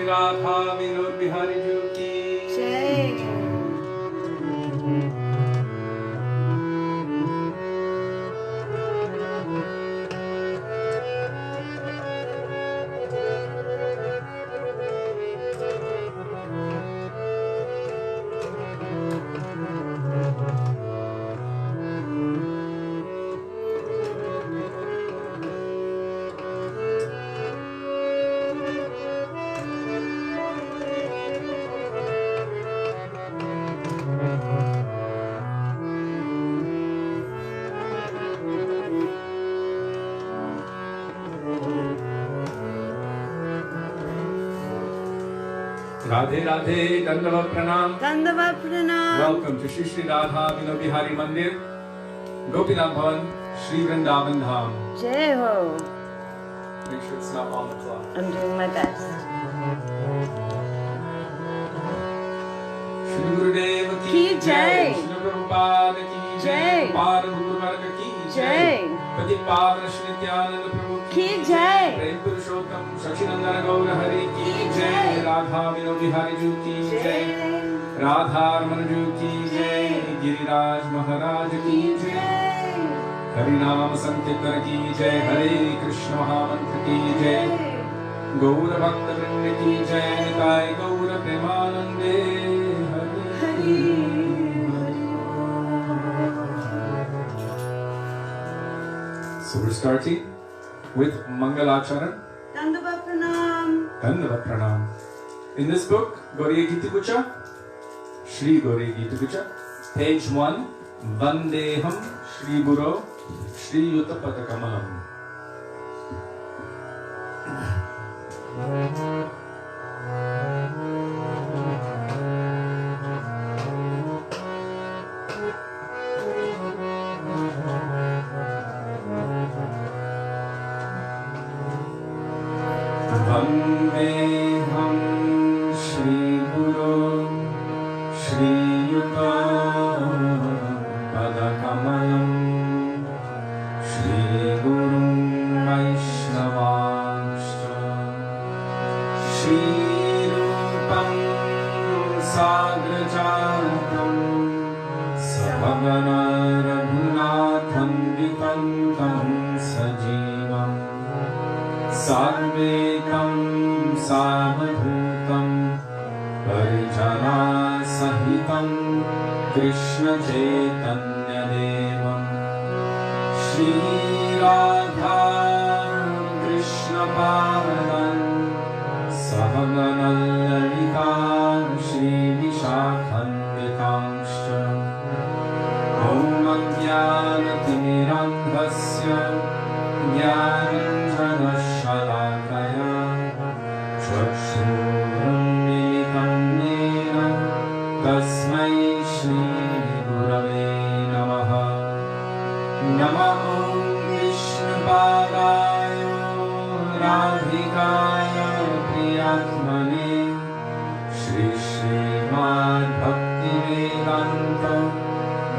Radha Vinod Bihari Ji ki Jai. Radhe Radhe, Dandavat Pranam. Dandavat Pranam. Welcome to Shri Shri Radha Vinod Bihari Mandir, Gopinath Bhavan, Shri Vrindavan Dham. Jai Ho. Make sure it's not on the clock. I'm doing my best. Shri Gurudev Ki ki Jai. jai, Shri Prabhupada ki Jai. jai, Par Guru Varga ki Jai. jai, Pati Pavan Shri Nityananda Prabhu Ki Jai. Prem Purushottam Sakshinandana Gaura Hari ki jai, Radha Vinod Bihari Ji ki jai, Radha Raman Ji ki jai, Giriraj Maharaj ki jai, Harinam Sankirtan ki jai, Hare Krishna Mahamantra ki jai, Gaura Bhakta Vrinda ki jai, Nitai Gaura Premanande Hari. So we're starting with Mangalacharan, Dandavat Pranam. Dandavat Pranam. In this book, Gauriya Gita Kucha, Shri Gauriya Gita Kucha, page 1, Vandeham Shri Guru, Shri Yuta Patakamalam. Vandeham Shri Guru, Shri Yuta Padakamalam, Shri Guru Vaisnavanscha, Shri Rupam Sagrajatam, Savagana Raghunatham Vikantam Sajivam, Sarvekam Savadhutam Parijana Sahitam Krishna Chaitanya Devam Shri Radha Krishna Padan Savagana Lalita Shri Vishakhanvitangscha Om Ajnanatirandhasya Jnananjanashalakaya Chakshurunmilitam Yena Tasmai Shri Gurave Namaha Namo Vishnupadaya Radhikaya Priyatmane Shri Srimad Bhaktivedanta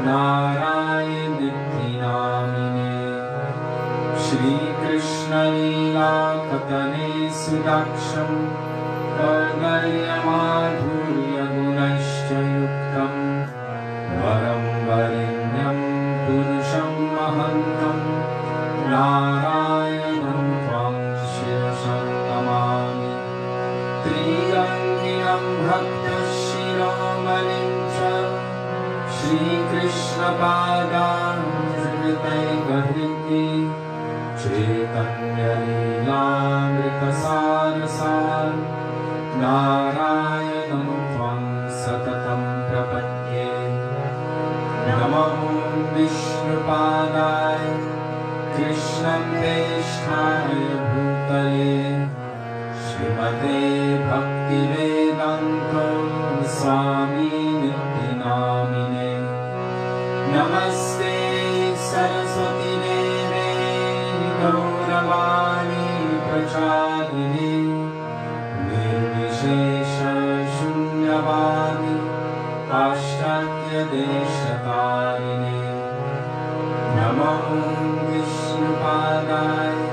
Narayan Nityanamine Shri Krishna Lila Katane Sudaksham Gaurya Madhurya Gunashcha Yuktam Varam Varinyam Purusham Mahantam Narayanam Tvam Shirasam Namami Triganginam Bhakta Shiromanim Cha Shri Krishna Padam Jritaigadriti Chaitanya Leelamrita Sarasar Narayanam Tvam Satatam Prapadye Namo Vishnupadaya Krishna Pesthaya Bhutale Srimate Bhaktivedanta Swami Nityanamine Namaste Saraswati Deve Gauravani Prachadine Nirvishesha Shunyavadi Paschatya Deshatarine Namo Vishnupadaya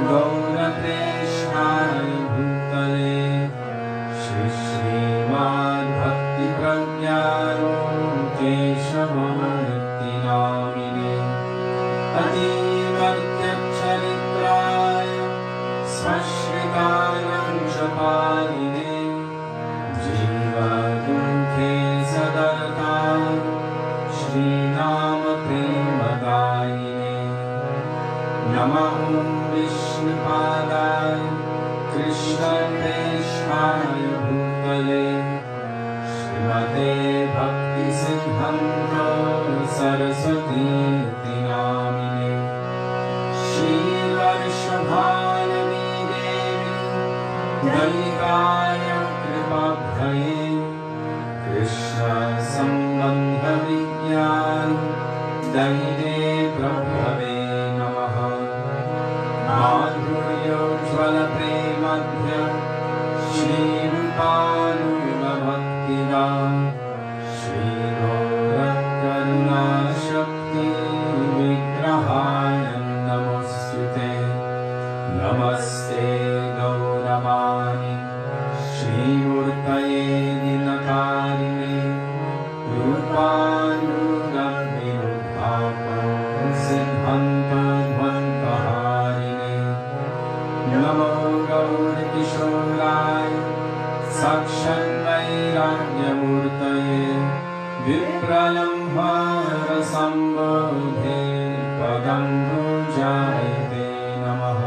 Gaurapreshthaya Bhutale कृष्णभक्ताय कृपाभये Krishna सम्बन्ध विज्ञान दैवे प्रभवे नमः माधुर्योज्ज्वल प्रेमध्य श्रीरूपानुगभक्तिदा श्रीगौरकरुणाशक्ति विग्रहाय नमोऽस्तुते नमस्ते गौरवाणि श्रीमूर्तये दिनकारिणे रूपानुगविरुद्धापो सिद्धान्तध्वन्तहारिणे नमो गौरकिशोराय साक्षाद्वैराग्यमूर्तये विप्रलम्भारसम्बोधे पदं भुजायते नमः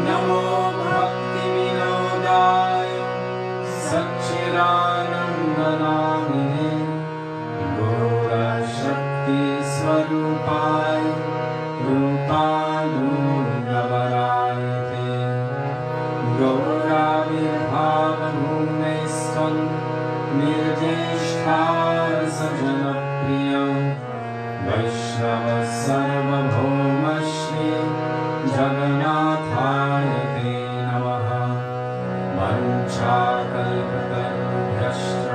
नमो भक्तिविनोदाय सच्चिदानन्दनामिने गौरशक्तिस्वरूपाय रूपानुगवरायते गौराविर्भावभूमेस्त्वं निर्ज्येष्ठाय सजनप्रिय वैष्णव सर्वभौमश्री जगन्नाथाय ते नमः वञ्चाकल्पतरुभ्यश्च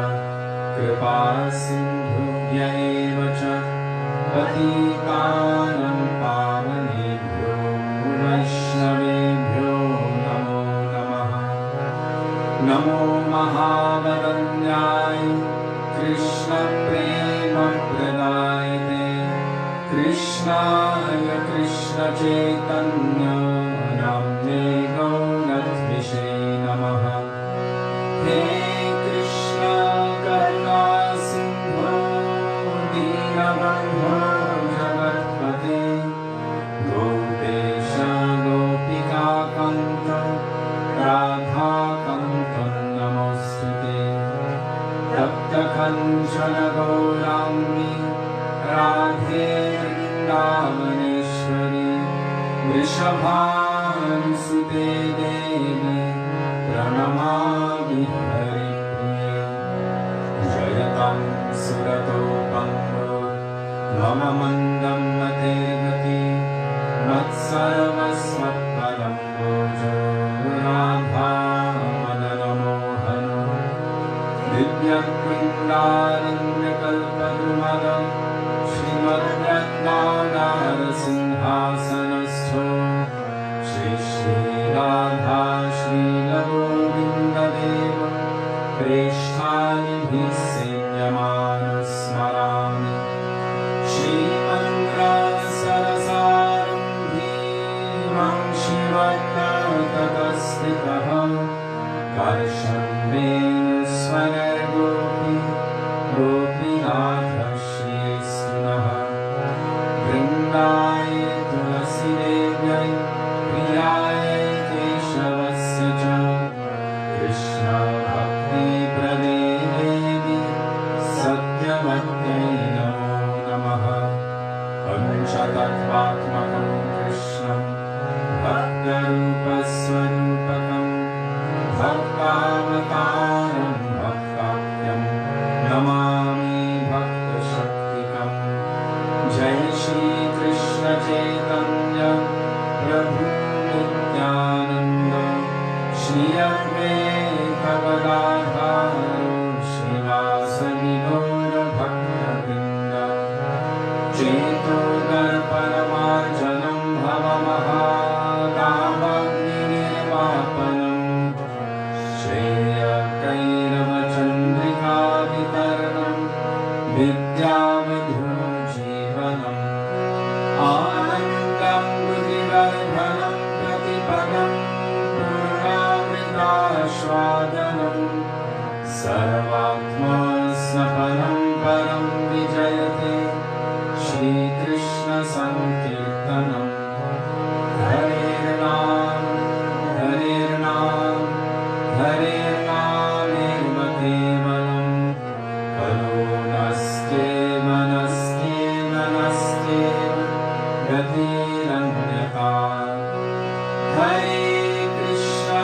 कृपासिन्धुभ्य एव च पतितानं पावनेभ्यो वैष्णवेभ्यो नमो नमः नमो महावदन्याय कृष्णप्रेमप्रदायते कृष्णाय कृष्णचैतन्य नाम्ने गौरद्विषे नमः हे कृष्ण करुणा सिन्धो दीनबन्धो जगत्पते गोपेश गोपिकान्त राधाकान्त नमोऽस्तुते तप्तकञ्चन गौराङ्गी राधे वृन्दावनेश्वरी वृषभानुसुते देवी प्रणमामि हरिप्रिये जयतं सुरतो कम्बो मम मन्दं मते गति मत्सर्वस्वत्पदम्बोजो राधा मदनमोहनो दिव्यक्रीडारण्यकल्पद्रुमद श्रीमद्रत्नागारसिंहासनस्थो श्री श्रीराधा श्रीलगोविन्ददेव प्रेष्ठानिभिः सेव्यमानं स्मरामि श्रीमङ्गलसरसारम्भीमं शिवततस्थितः कर्षन्वेणुस्वरगोपी गोपीनाथ श्रीस्तुनः वृन्दाय तुलसीदेव्यै प्रियाय केशवस्य च कृष्णभक्तिप्रदे देवी सत्यवत्यै नमो नमः पञ्चतत्त्वात्मकं कृष्णं भक्तरूपस्वरूपकं भक्तावतारं भक्ताख्यं नमामि भक्तशक्तिकं जय श्री कृष्ण चैतन्य प्रभु नित्यानन्द श्री अद्वैत गदाधर श्रीवासदि गौरभक्तवृन्द चेतोदर्पणमार्जनं भवमहादावाग्निर्वापनं श्रेयकैरवचन्द्रिकावितरणं विद्याविधुजीवनम् आनन्दं बुद्धिवर्धनं प्रतिपदं पूर्णामृतास्वादनं सर्वात्मस्वपनं परं विजयते श्रीकृष्णसङ्कीर्तनम् हरेर्नाम हरेर्नाम हरेर्नामेव केवलं खलु नस्त्येव गतिरन्यथा हरे Krishna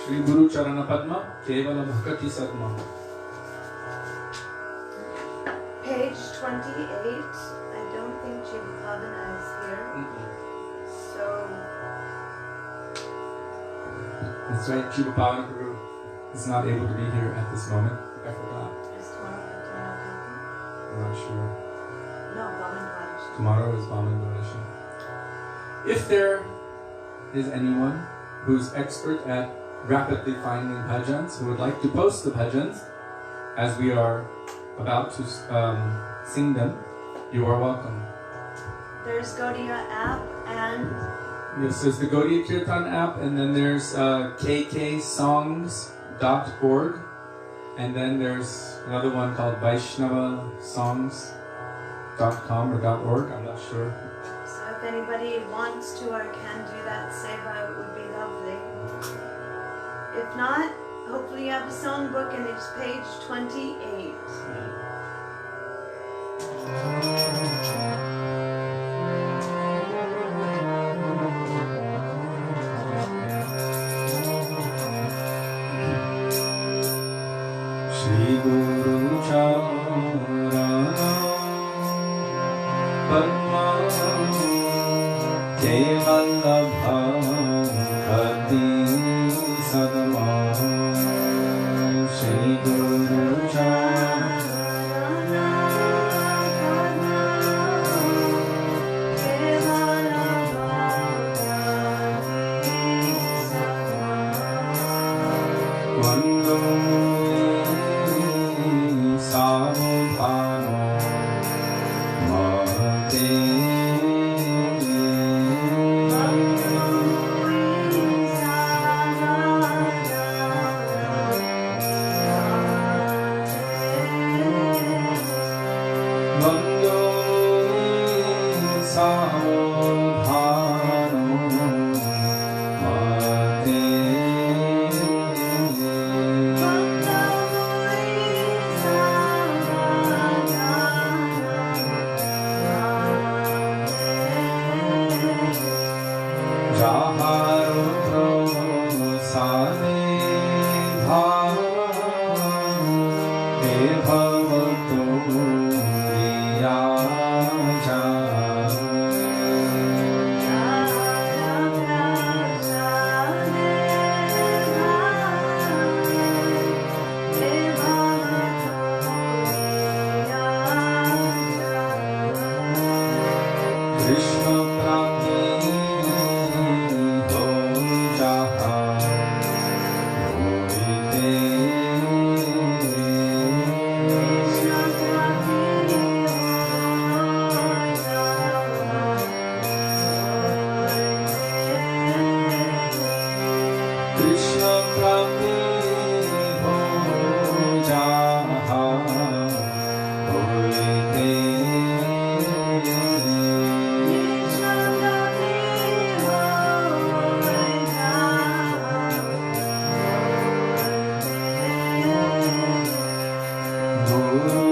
Shri Guru Charana Padma, Kevala Bhakati Sadma. Page 28. I don't think Jivapavana is here. So, That's right, Jiva Pavana Guru is not able to be here at this moment. I forgot. is tomorrow Bhaktivinoda I'm not sure. No, Vaman Dwadashi. Tomorrow is Vaman Dwadashi. If there is anyone who's expert at rapidly finding bhajans, who would like to post the bhajans as we are about to sing them, you are welcome. There's Gaudiya app and Yes, there's the Gaudiya Kirtan app, and then there's kksongs.org, and then there's another one called vaisnavasongs.com or .org, I'm not sure. so if anybody wants to or can do that seva, it would be lovely. If not, hopefully you have a songbook and it's page 28. Shri Guru Charana Padma Kevala Bhakati Sadma. Shri Guru Charana Vando Samudhano Mahate Vando Samudhano Mahate Jaharo Sane Bhavato Riyaja Krishna Prati Ho Jaha Hoite Krishna Prati Ho Jaha Hoite Guru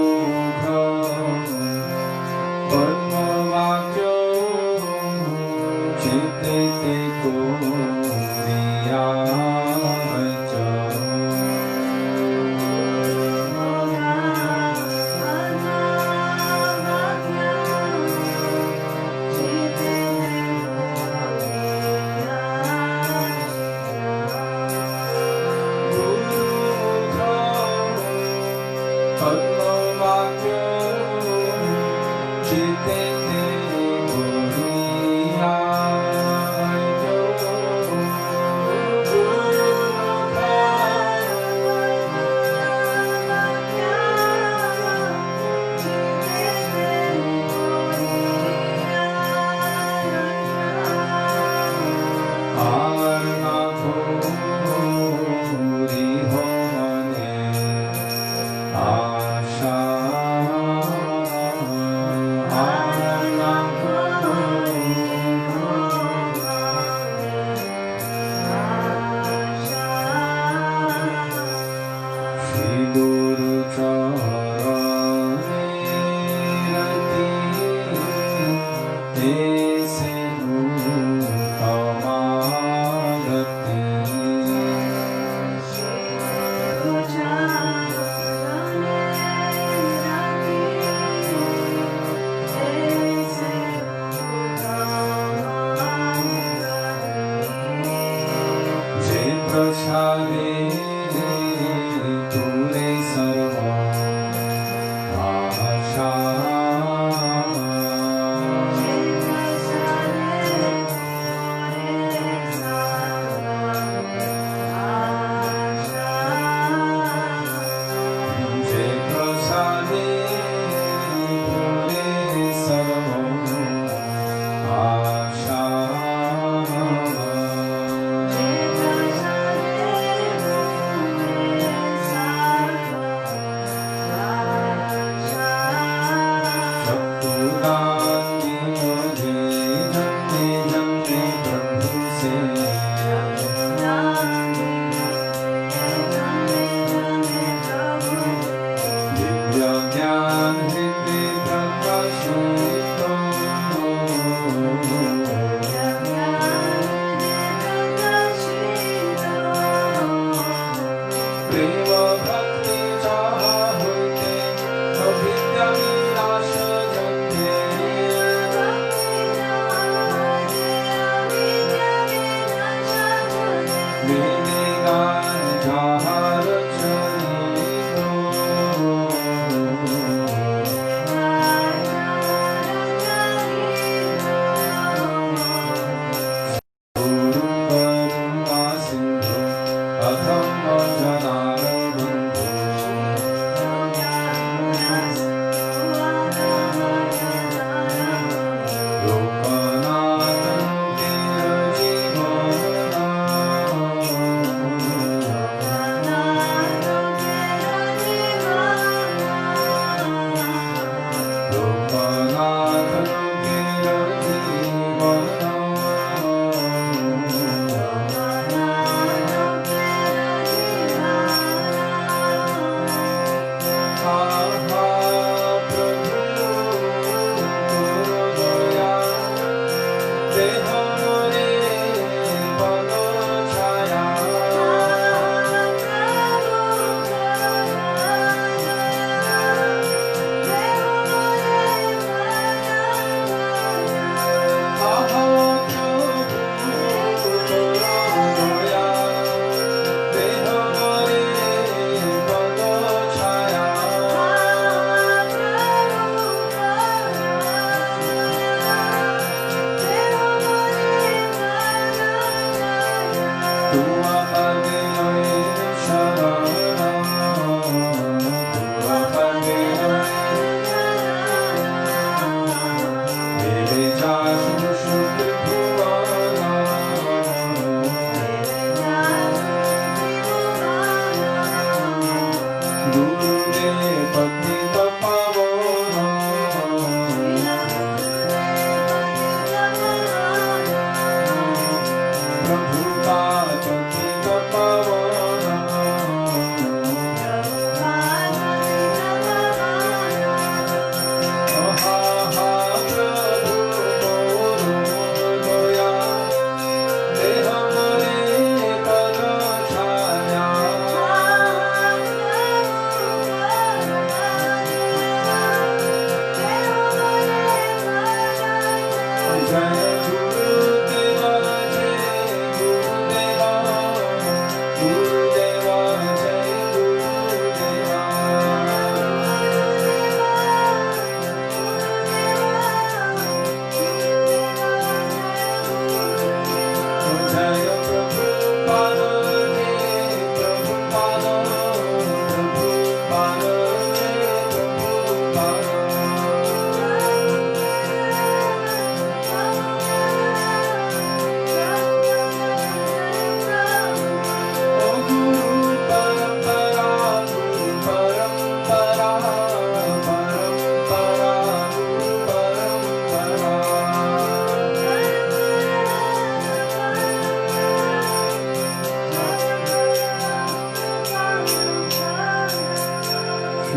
प्रसादे पूरे सर्वा आशा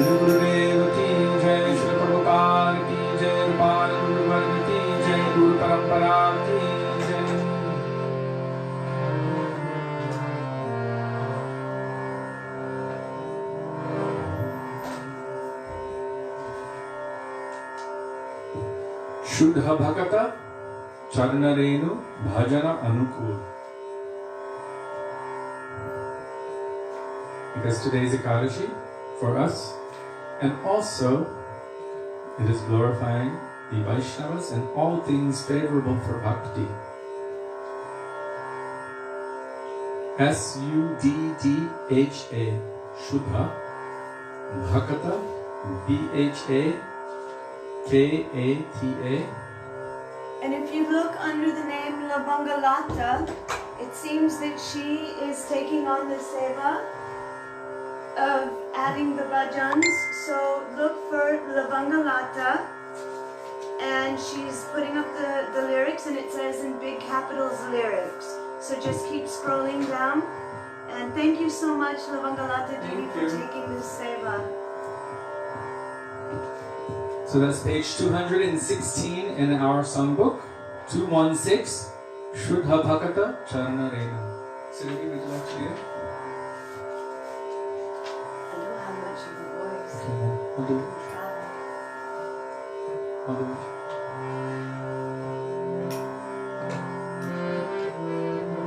Srila Gurudev ki jai, Srila Prabhupada ki jai, Rupal Guru Varga ki jai, Guru Parampara ki jai. Shuddha Bhakata Charna Renu Bhajana Anukul. because today is Ekadashi for us, and also it is glorifying the Vaishnavas and all things favorable for bhakti. S-U-D-D-H-A, Shuddha, Bhakata, B-H-A-K-A-T-A. And if you look under the name Lavangalata, it seems that she is taking on the seva of adding the bhajans. So look for Lavangalata, and she's putting up the lyrics, and it says in big capitals lyrics. So just keep scrolling down. And thank you so much, Lavangalata Didi, for taking this seva. So that's page 216 in our songbook. 216, Shuddha Bhakata Charana Rena. Sudevi, would you like to read it? I don't have much of a voice. Okay, I'll do it. I'll do it.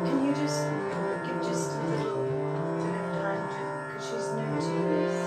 Can you just give just a little bit of time to, because she's new to this.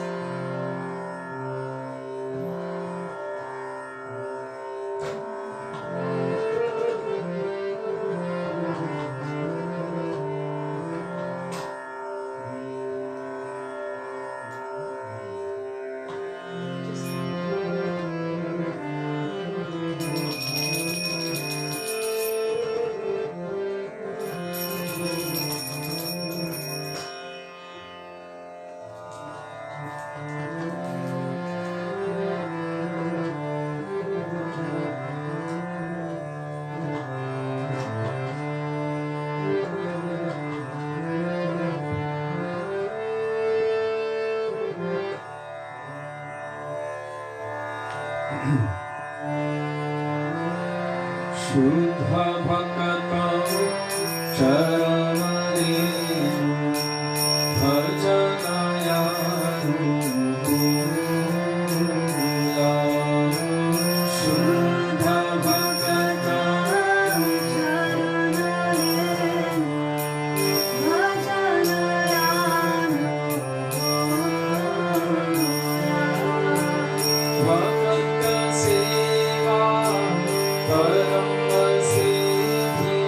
Shuddha Bhakata Charanarenu Bhajanayanu Gurudeva. Shuddha Bhakata Charanarenu Bhajanayanu Gurudeva. Bhakata Seva Param Srila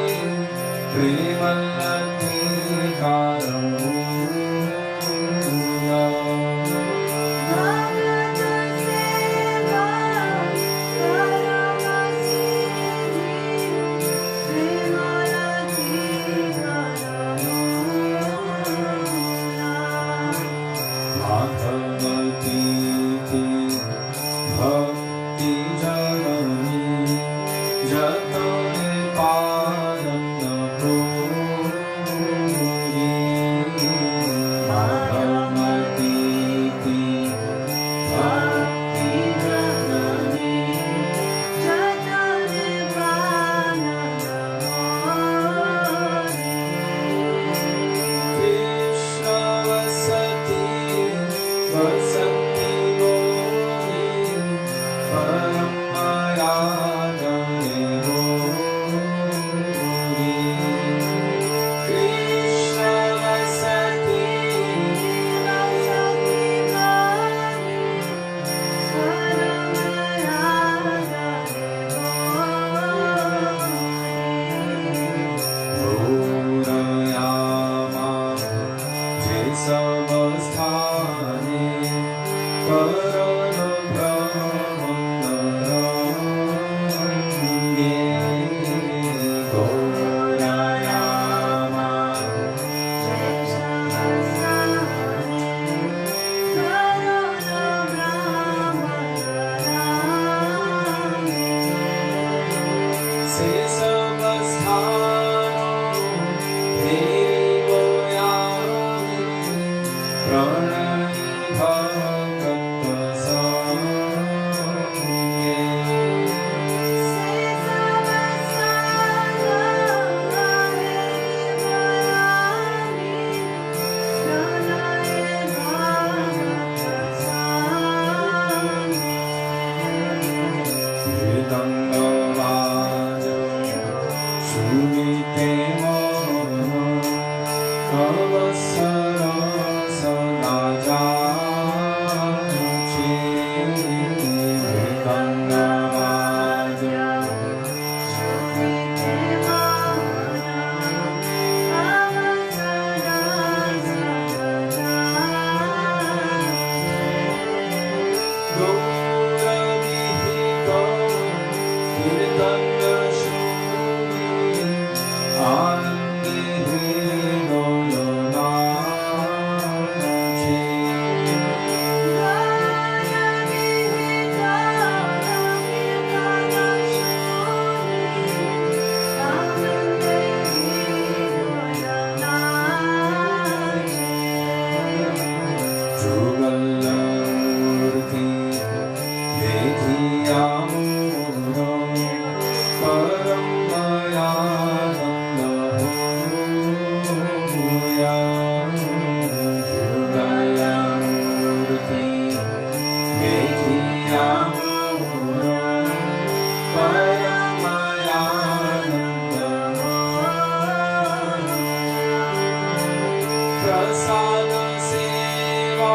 प्रसाद सेवा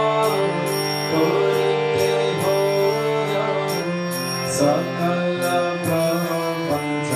करिते होय सकल प्रपंच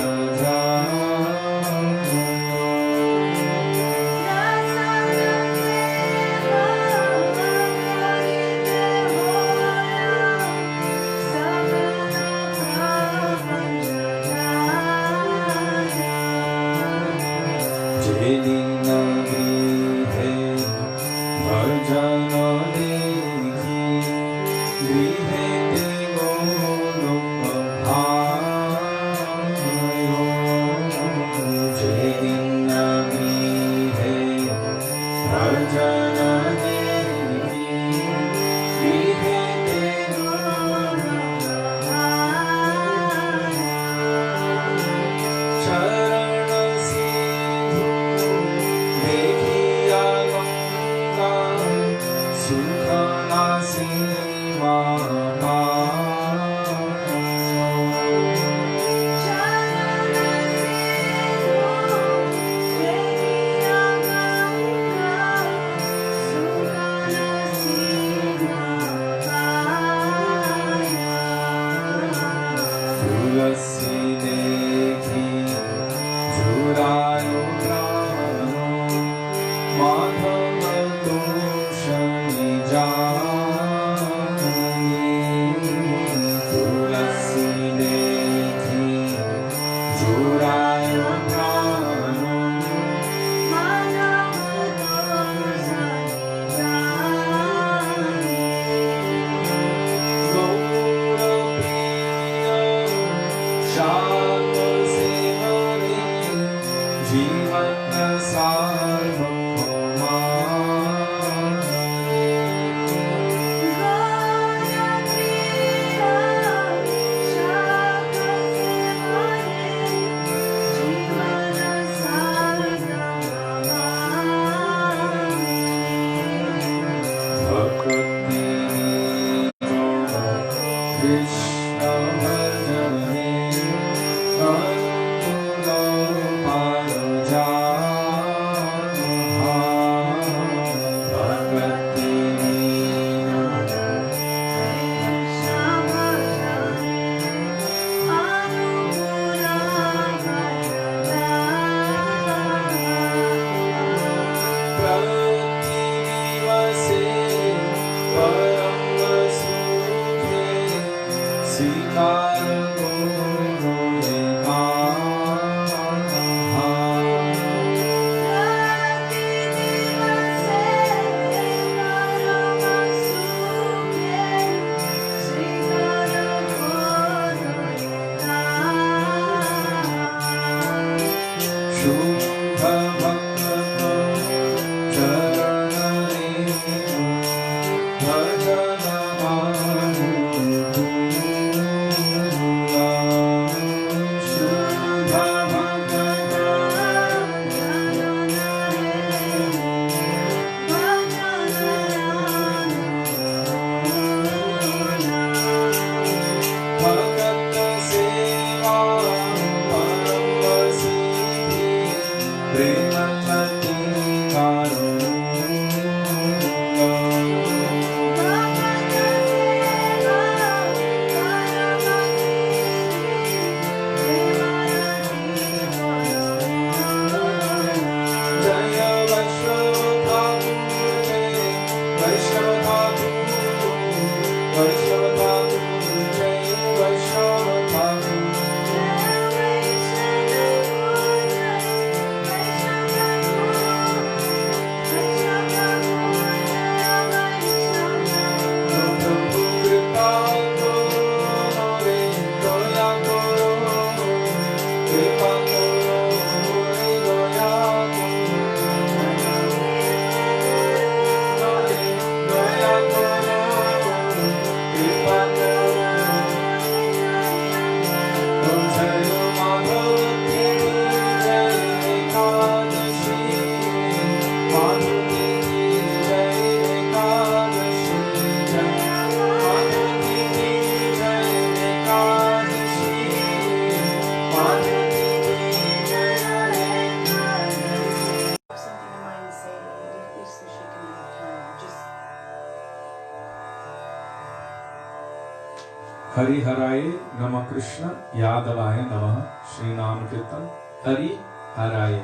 Hariharaya Nama Krishna Yadavaya Namaha Shri Nam Kirtan Hari Haraya.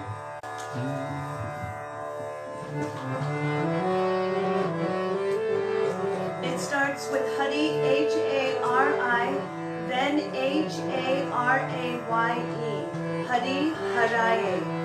It starts with Hari, H-A-R-I, then H-A-R-A-Y-E. Hari Haraye.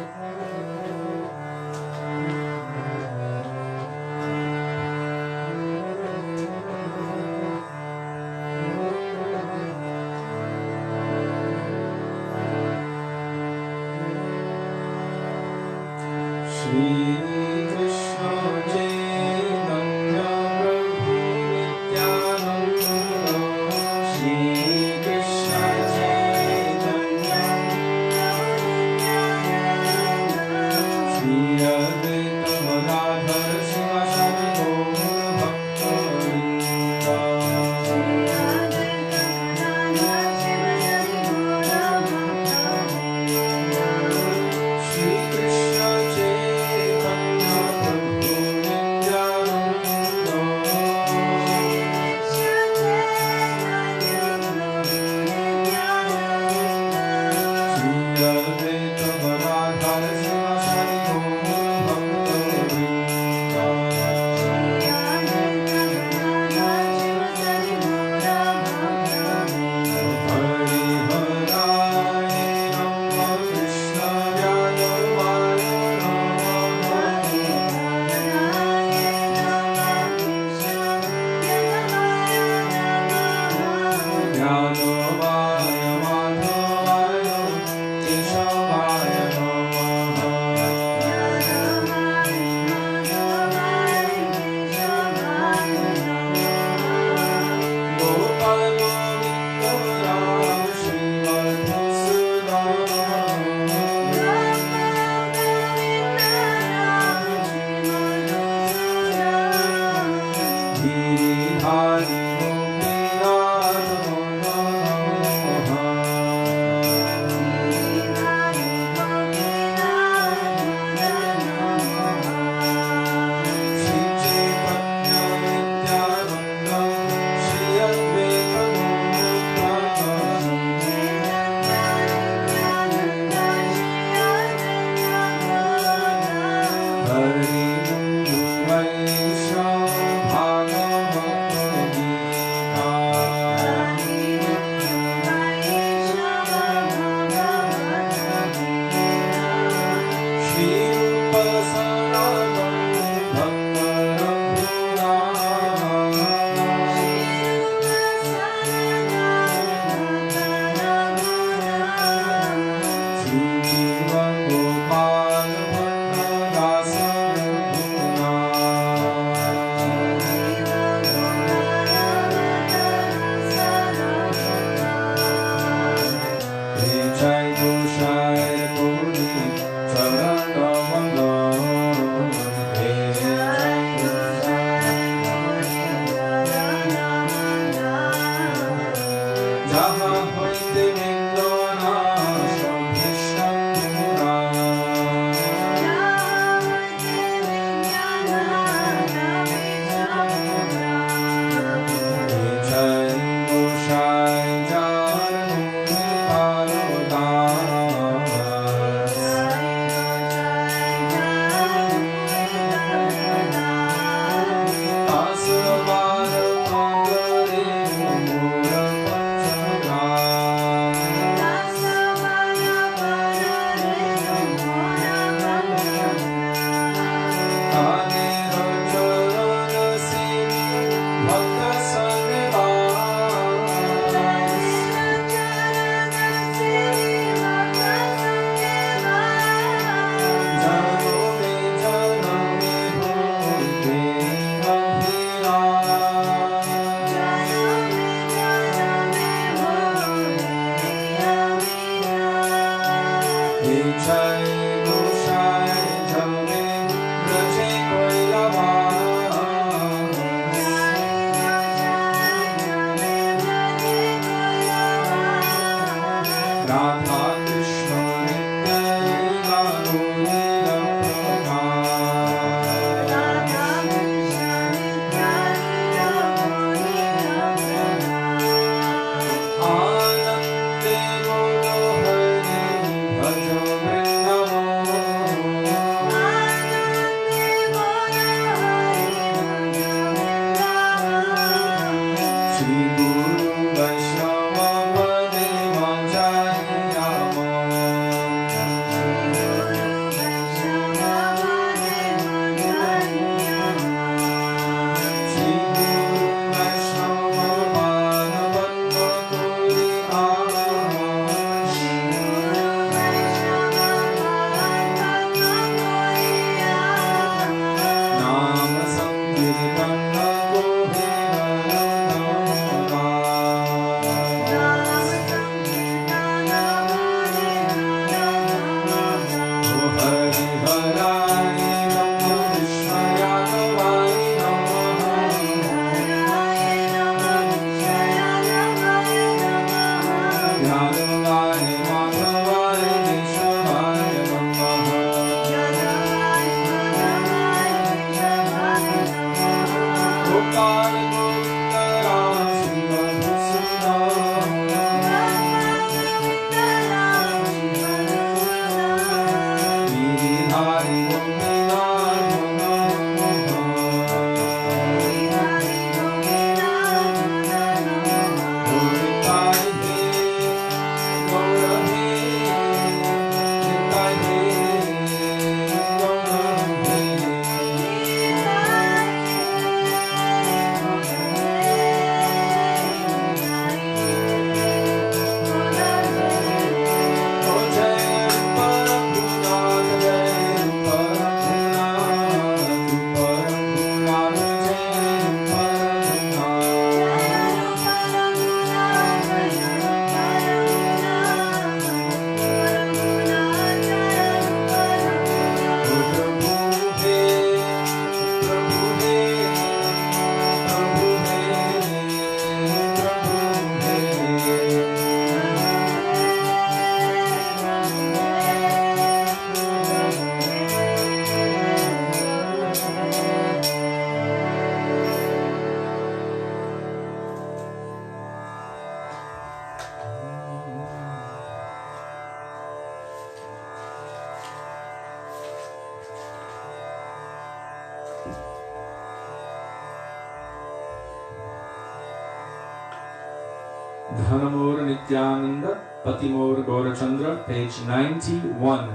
Dhanamur Nityananda Patimur Gaurachandra, page 91.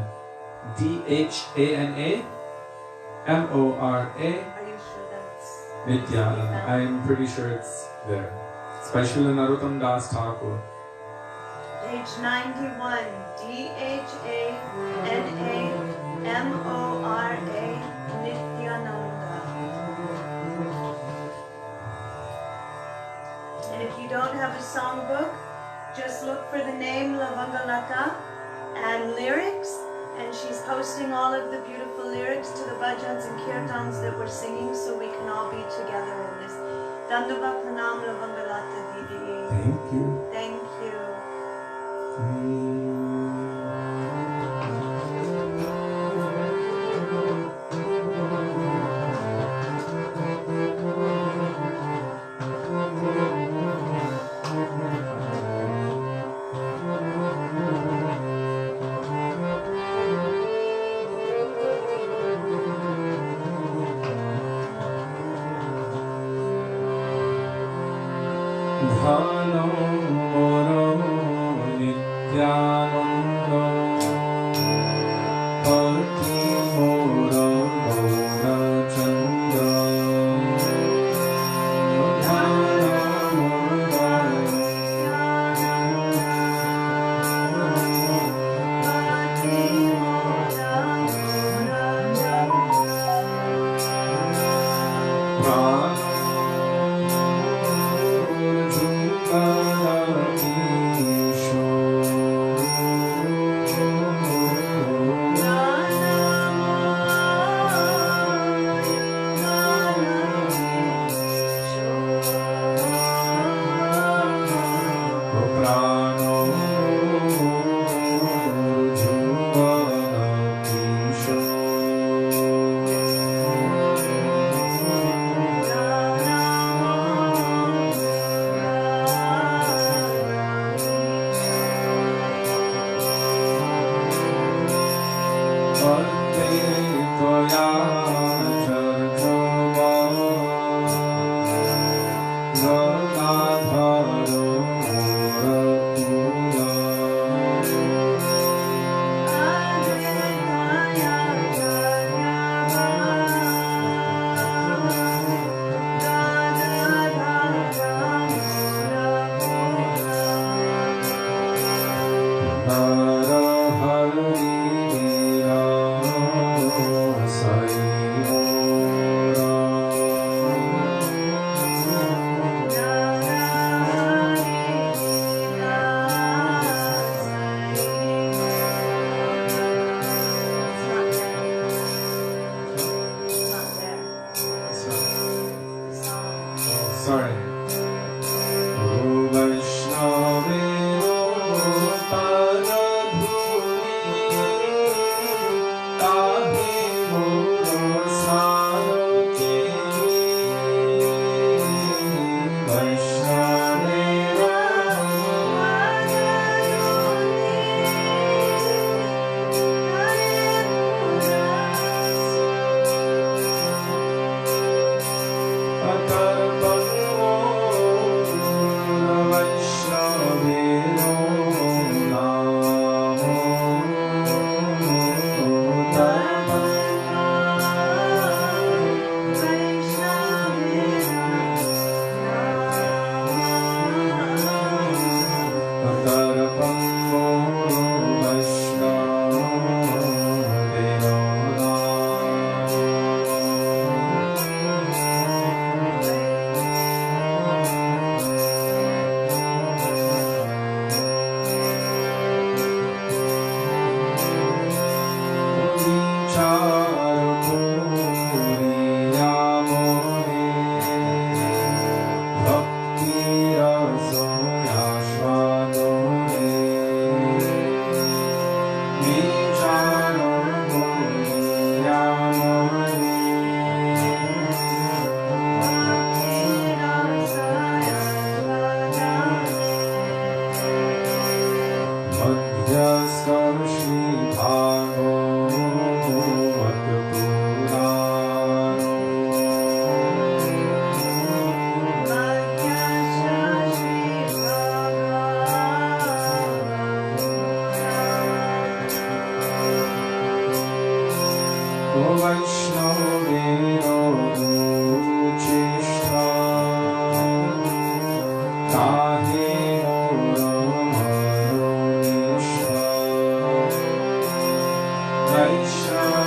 Dhanamora Are you sure that's Nityananda. I'm pretty sure it's there. It's by Srila Narottam Das Thakur. page 91? Dhanamora Nityananda. And if you don't have a songbook, just look for the name Lavangalata and lyrics, and she's posting all of the beautiful lyrics to the bhajans and kirtans that we're singing, so we can all be together in this. Dandava Pranam Lavangalata Didi. Thank you. Thank you. Dhanamora Nityananda Patimura Gaurachandra Sorry. Atar Vaishnavero Uchishta Radhe Moramanishta Vaishnavero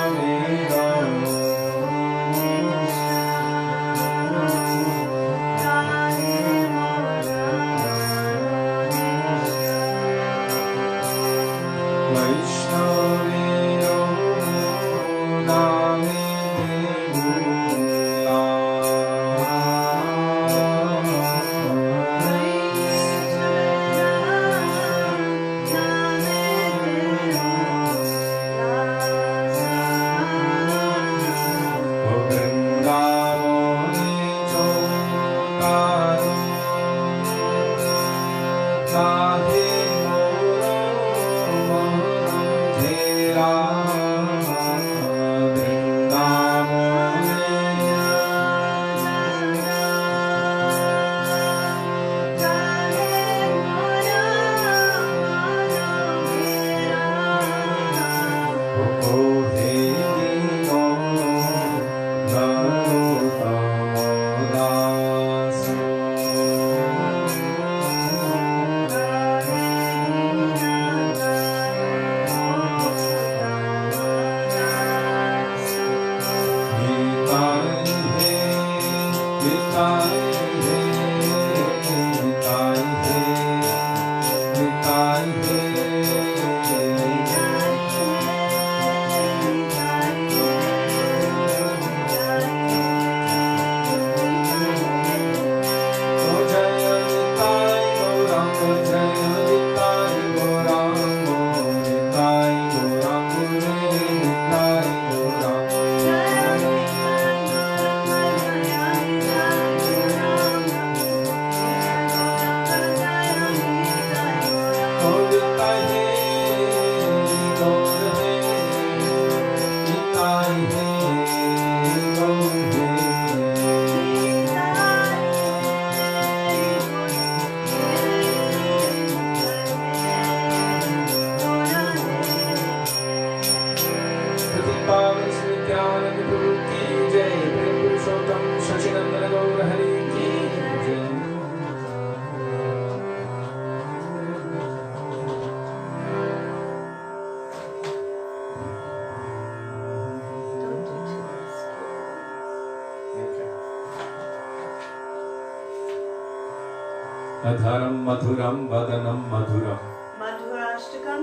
Adharam madhuram vadanam madhuram. Madhurashtakam.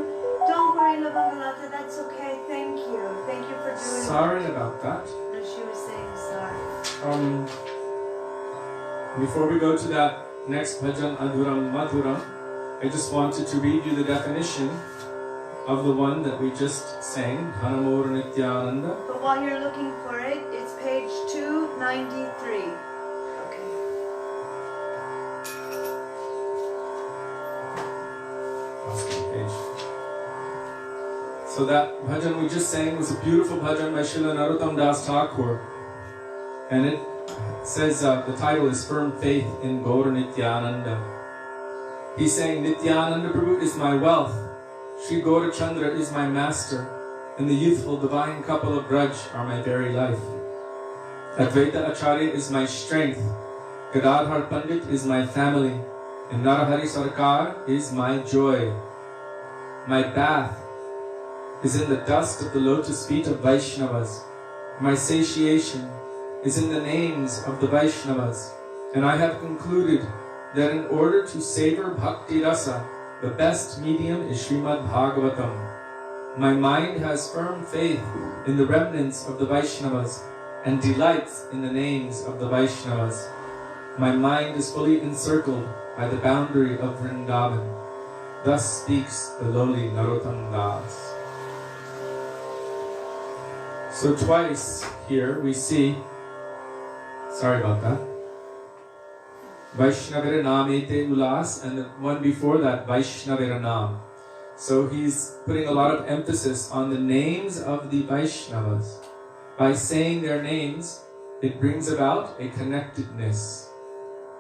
Don't worry, Labangalata, that's okay. Thank you. Thank you for doing Sorry it. about that. No, she was saying sorry. Before we go to that next bhajan, Adhuram Madhuram, I just wanted to read you the definition of the one that we just sang, Dhanamor Nityananda. But while you're looking for it, it's page 293. Okay. Lost my page. So that bhajan we just sang was a beautiful bhajan by Srila Narottam Das Thakur. And it says, the title is Firm Faith in Gaura Nityananda. He's saying, Nityananda Prabhu is my wealth, Sri Gaurachandra is my master, and the youthful divine couple of Braj are my very life. Advaita Acharya is my strength, Gadadhar Pandit is my family, and Narahari Sarkar is my joy. My bath is in the dust of the lotus feet of Vaishnavas. My satiation is in the names of the Vaishnavas, and I have concluded that in order to savor Bhakti Rasa, the best medium is Srimad Bhagavatam. My mind has firm faith in the remnants of the Vaishnavas and delights in the names of the Vaishnavas. My mind is fully encircled by the boundary of Vrindavan. Thus speaks the lowly Narottam Das. So twice here we see, sorry about that, Vaishnavira Namete Ulas, and the one before that, Vaishnavira Nam. So he's putting a lot of emphasis on the names of the Vaishnavas. By saying their names, it brings about a connectedness.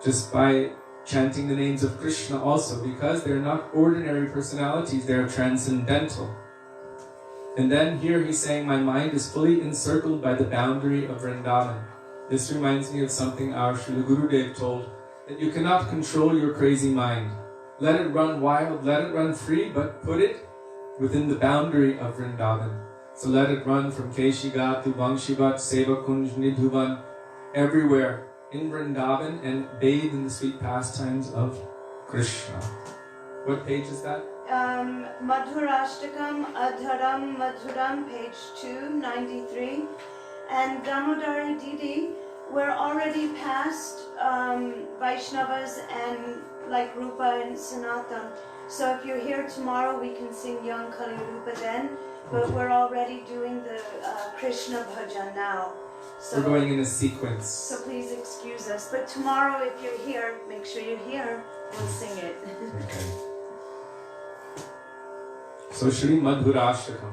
Just by chanting the names of Krishna also, because they're not ordinary personalities, they're transcendental. And then here he's saying, my mind is fully encircled by the boundary of Vrindavan. This reminds me of something our Srila Gurudev told, that you cannot control your crazy mind. Let it run wild, let it run free, but put it within the boundary of Vrindavan. So let it run from Keshigat to Vangshivat, Seva Kunj, Nidhuvan, everywhere in Vrindavan, and bathe in the sweet pastimes of Krishna. What page is that? Madhurashtakam Adharam Madhuram, page 293. And Damodari Didi, we're already past Vaishnavas and like Rupa and Sanatan. So if you're here tomorrow, we can sing Young Kali Rupa then. But we're already doing the Krishna bhajan now. So we're going in a sequence. So please excuse us. But tomorrow, if you're here, make sure you're here. We'll sing it. Okay. So Shri Madhurashtakam.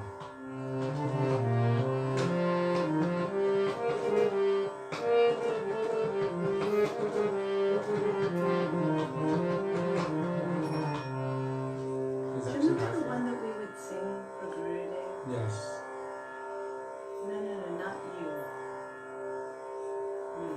Remember the one that we would sing for Gurudev? Yes. No, not you. You.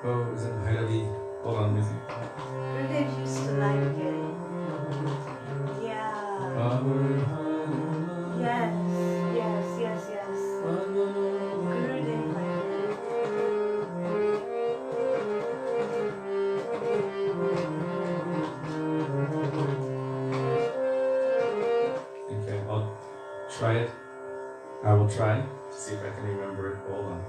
Oh, is it Bhairavi? Hold on, music. Gurudev used to like it. Yeah. Yes. Gurudev liked it. Okay, I'll try it. I will try to see if I can remember it. Hold on.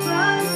Bye.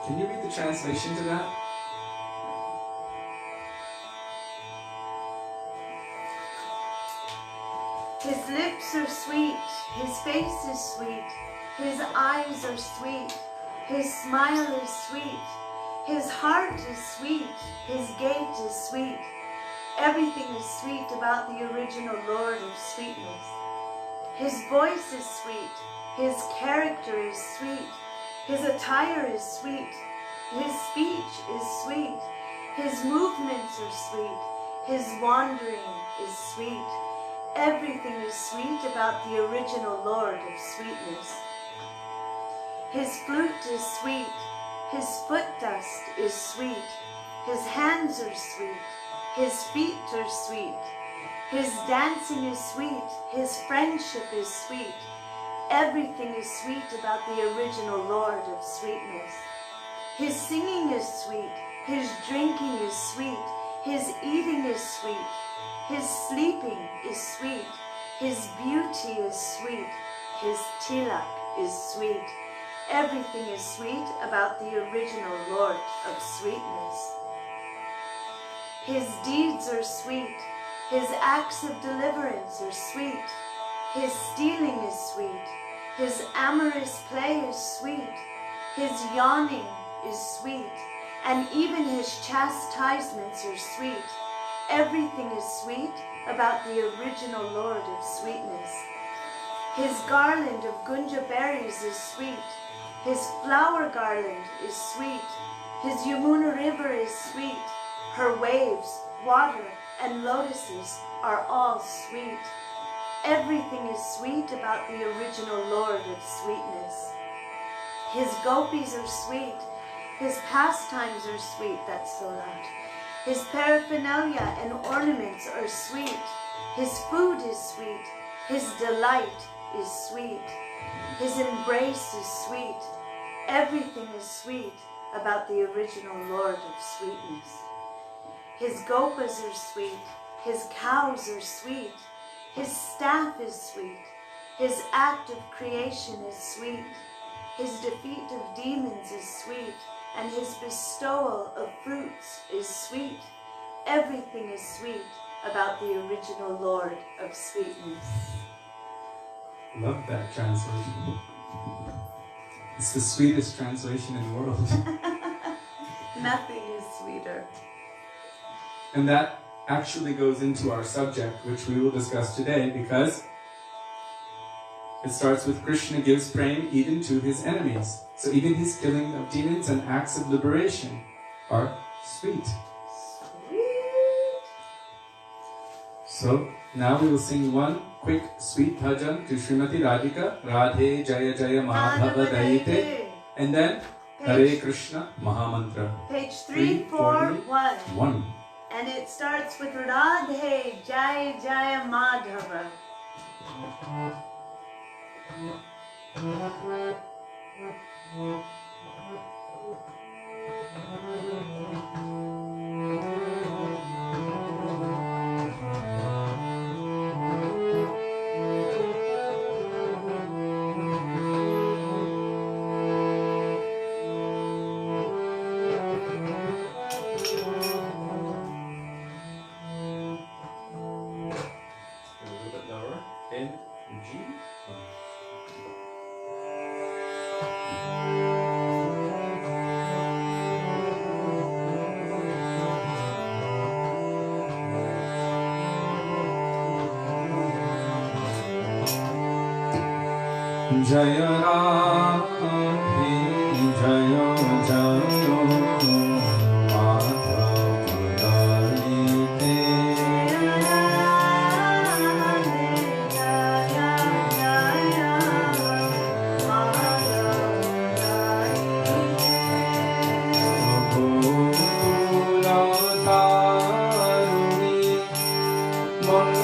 Can you read the translation to that? His lips are sweet, his face is sweet, his eyes are sweet, his smile is sweet, his heart is sweet, his gait is sweet. Everything is sweet about the original Lord of sweetness. His voice is sweet, his character is sweet, his attire is sweet, his speech is sweet, his movements are sweet, his wandering is sweet. Everything is sweet about the original Lord of sweetness. His flute is sweet, his foot dust is sweet, his hands are sweet, his feet are sweet, his dancing is sweet, his friendship is sweet. Everything is sweet about the original Lord of sweetness. His singing is sweet, his drinking is sweet, his eating is sweet, his sleeping is sweet, his beauty is sweet, his tilak is sweet. Everything is sweet about the original Lord of sweetness. His deeds are sweet, his acts of deliverance are sweet, his stealing is sweet, his amorous play is sweet, his yawning is sweet, and even his chastisements are sweet. Everything is sweet about the original Lord of sweetness. His garland of gunja berries is sweet, his flower garland is sweet, his Yamuna river is sweet, her waves, water, and lotuses are all sweet. Everything is sweet about the original Lord of sweetness. His gopis are sweet, his pastimes are sweet, that's so loud. His paraphernalia and ornaments are sweet, his food is sweet, his delight is sweet, his embrace is sweet. Everything is sweet about the original Lord of sweetness. His gopas are sweet, his cows are sweet, his staff is sweet, his act of creation is sweet, his defeat of demons is sweet, and his bestowal of fruits is sweet. Everything is sweet about the original Lord of sweetness. Love that translation. It's the sweetest translation in the world. Nothing is sweeter. And that actually goes into our subject, which we will discuss today, because it starts with Krishna gives prema even to his enemies. So even his killing of demons and acts of liberation are sweet. Sweet. So now we will sing one quick sweet bhajan to Srimati Radhika, Radhe Jaya Jaya Madhava Daite, and then Hare Krishna Mahamantra. Page 341. 1. And it starts with Radhe Jaya Jaya Madhava. Jaya Radhe Jaya Jaya Madhava Daite. Gokula Taruni Mandala Mahite. Gokula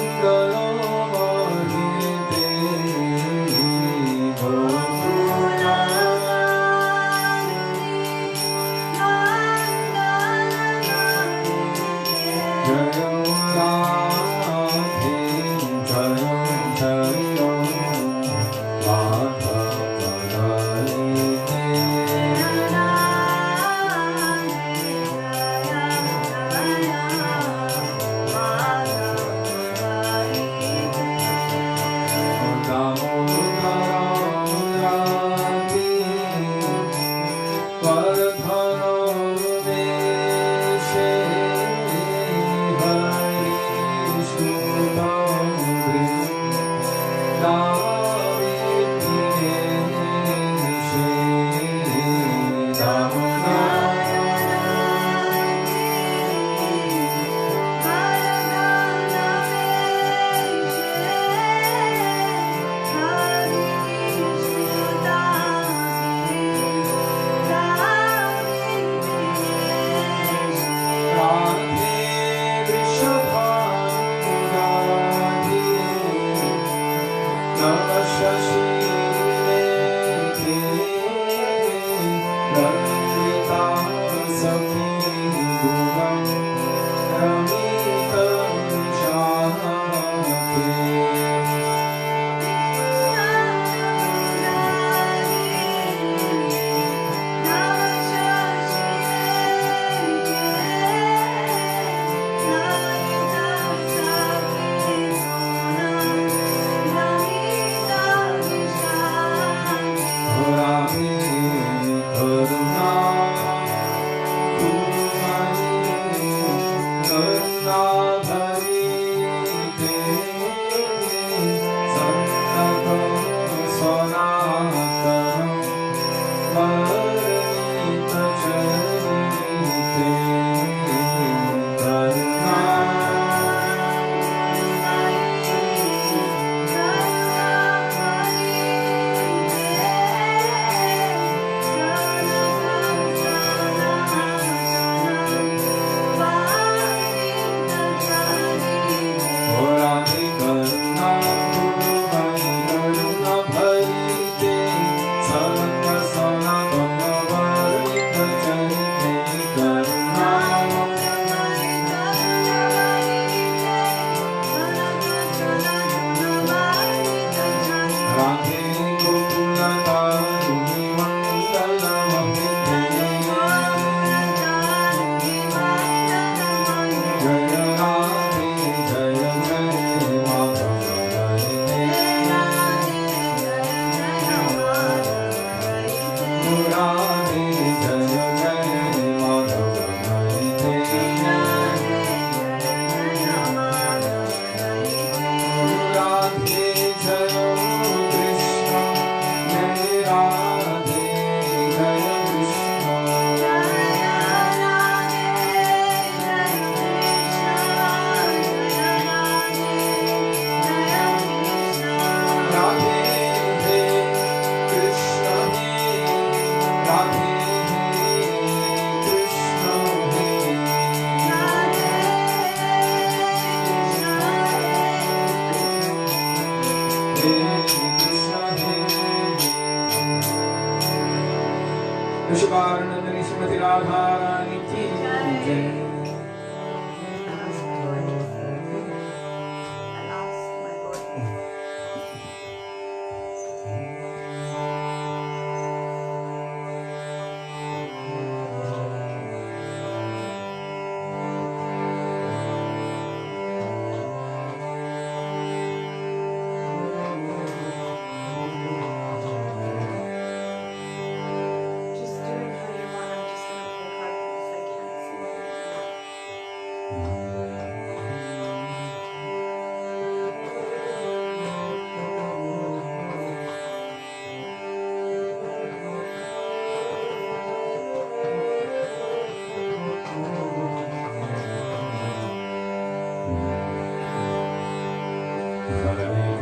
ऋषभानंदनी Shrimati Radha Rani की जय।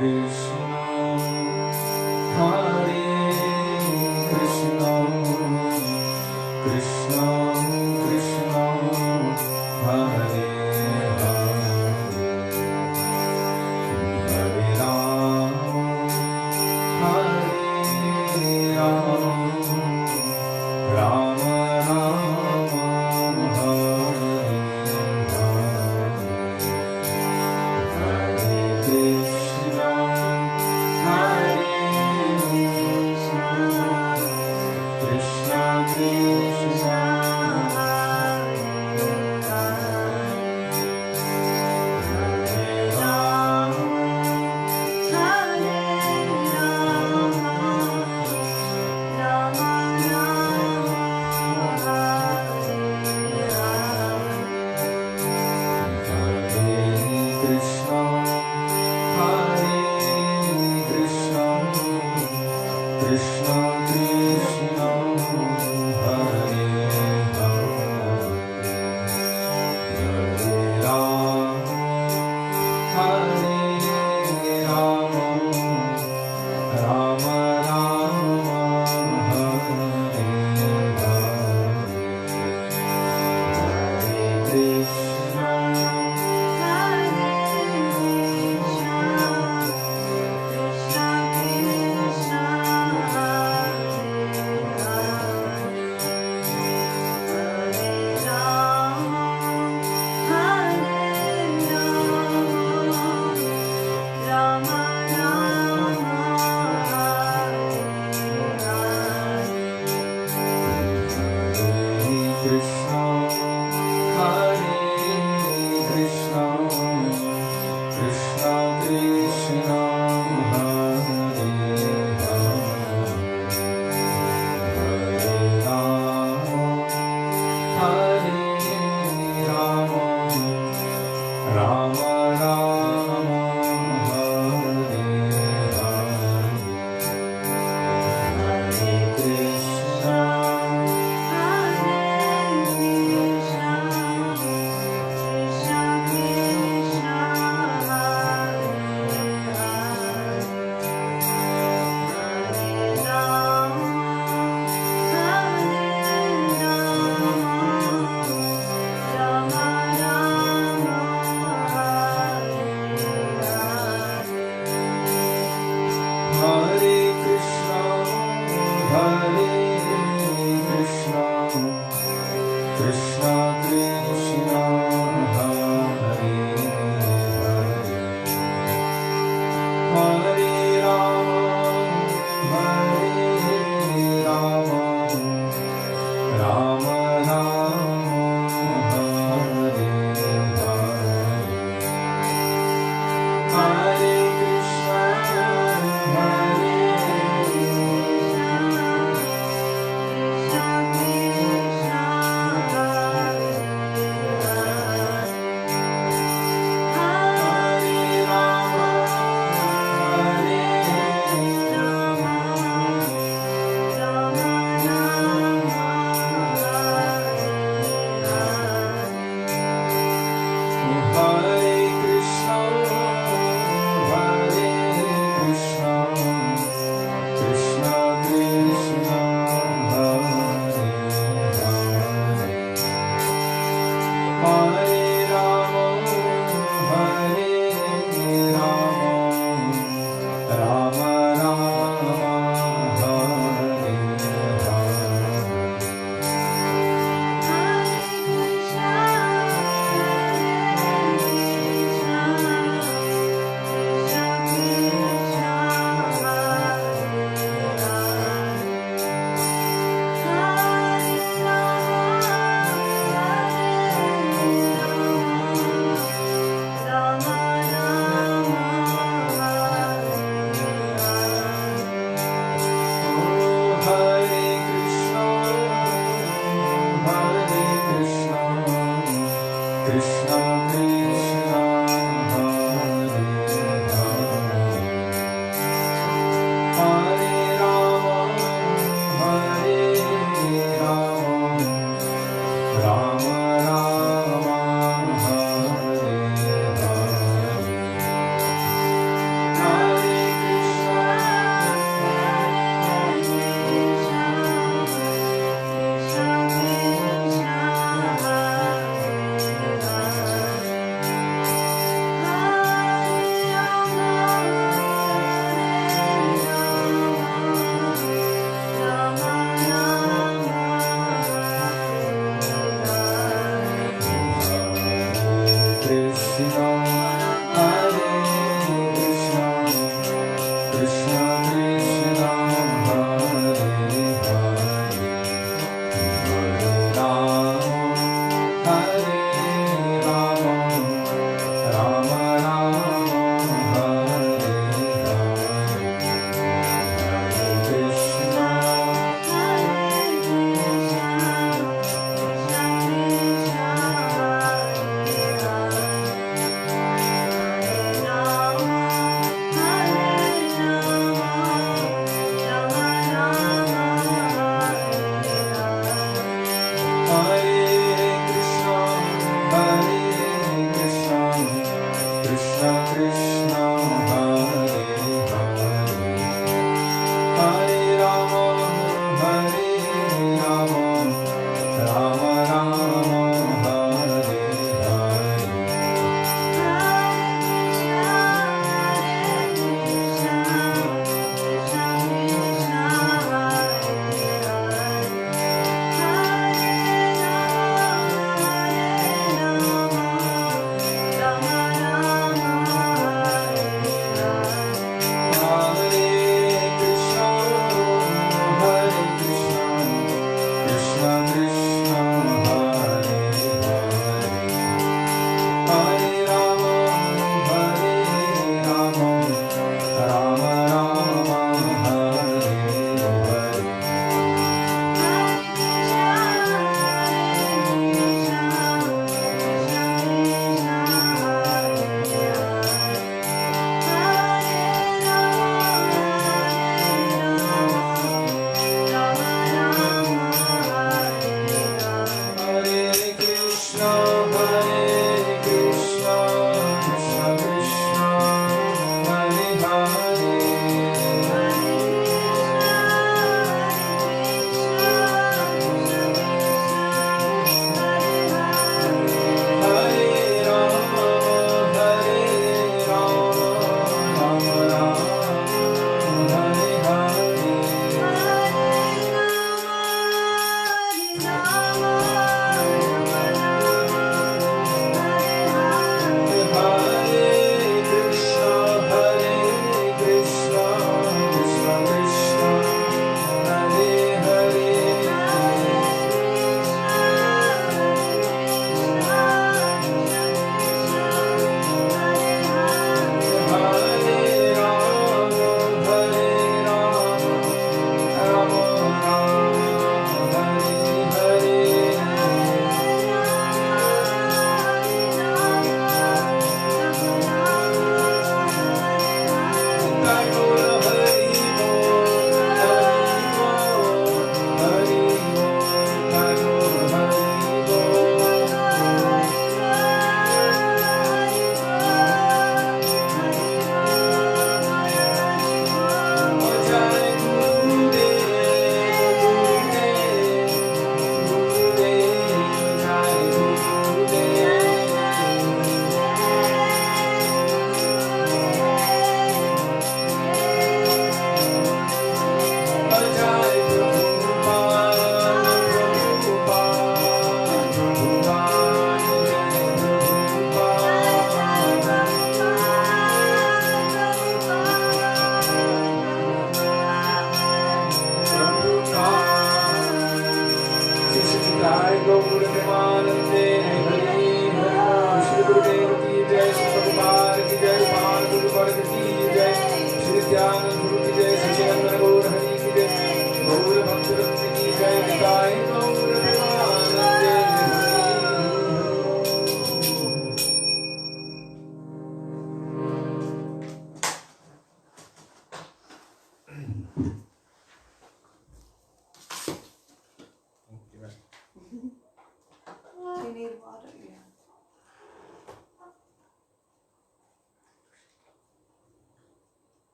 Krishna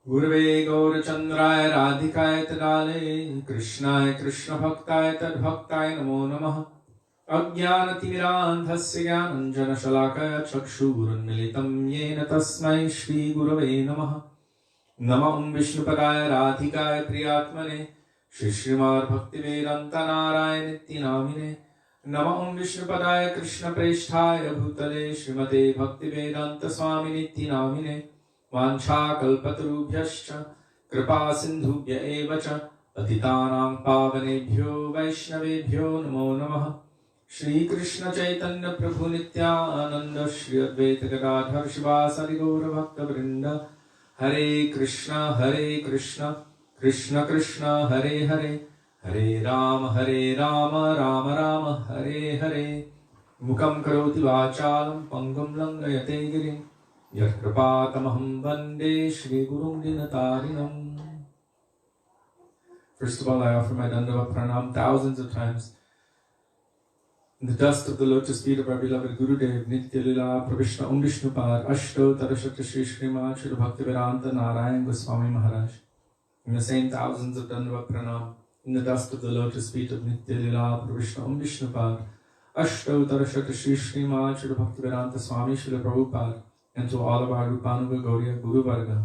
Gurave Gaurachandraya Radhikaya Tadale Krishnaya Krishna Bhaktaya Tadbhaktaya Namo Namaha Ajnanatimirandhasya Jnananjana Shalakaya Chakshurunmilitam Yena Tasmai Shri Gurave Namaha Namam Vishnupadaya Radhikaya Priyatmane Shri Srimad Bhaktivedanta Narayan Nityanamine Namam Vishnupadaya Krishna Presthaya Bhutale Srimate Bhaktivedanta Swami Nityanamine Vancha kalpatarubhyascha kripa sindhubhya evacha patitanang pavanebhyo vaishnavebhyo namo namaha Shri Krishna Chaitanya Prabhu Nityananda Shri Advaita Gadadhar Shivasari Gaura Bhakta Vrinda Hare Krishna Krishna Krishna Hare Hare Hare Rama Rama Rama Hare Hare Mukam karoti vachalam pangam langayate girim Yakrapatamaham Vande Shri Gurum Dinatarinam. First of all, I offer my Dandava Pranam thousands of times in the dust of the lotus feet of our beloved Gurudev, Nitya Lila, Prabhishna Vishnupad, astottara Shri Srimad, Srila Bhaktivedanta, Narayan, Goswami Maharaj. In the same thousands of Dandava Pranam in the dust of the lotus feet of Nitya Lila, Prabhishna Vishnupad, astottara Shri Srimad, Srila Bhaktivedanta, Swami Srila Prabhupada, and to all of our Rupanuga Gauriya Guru Varga,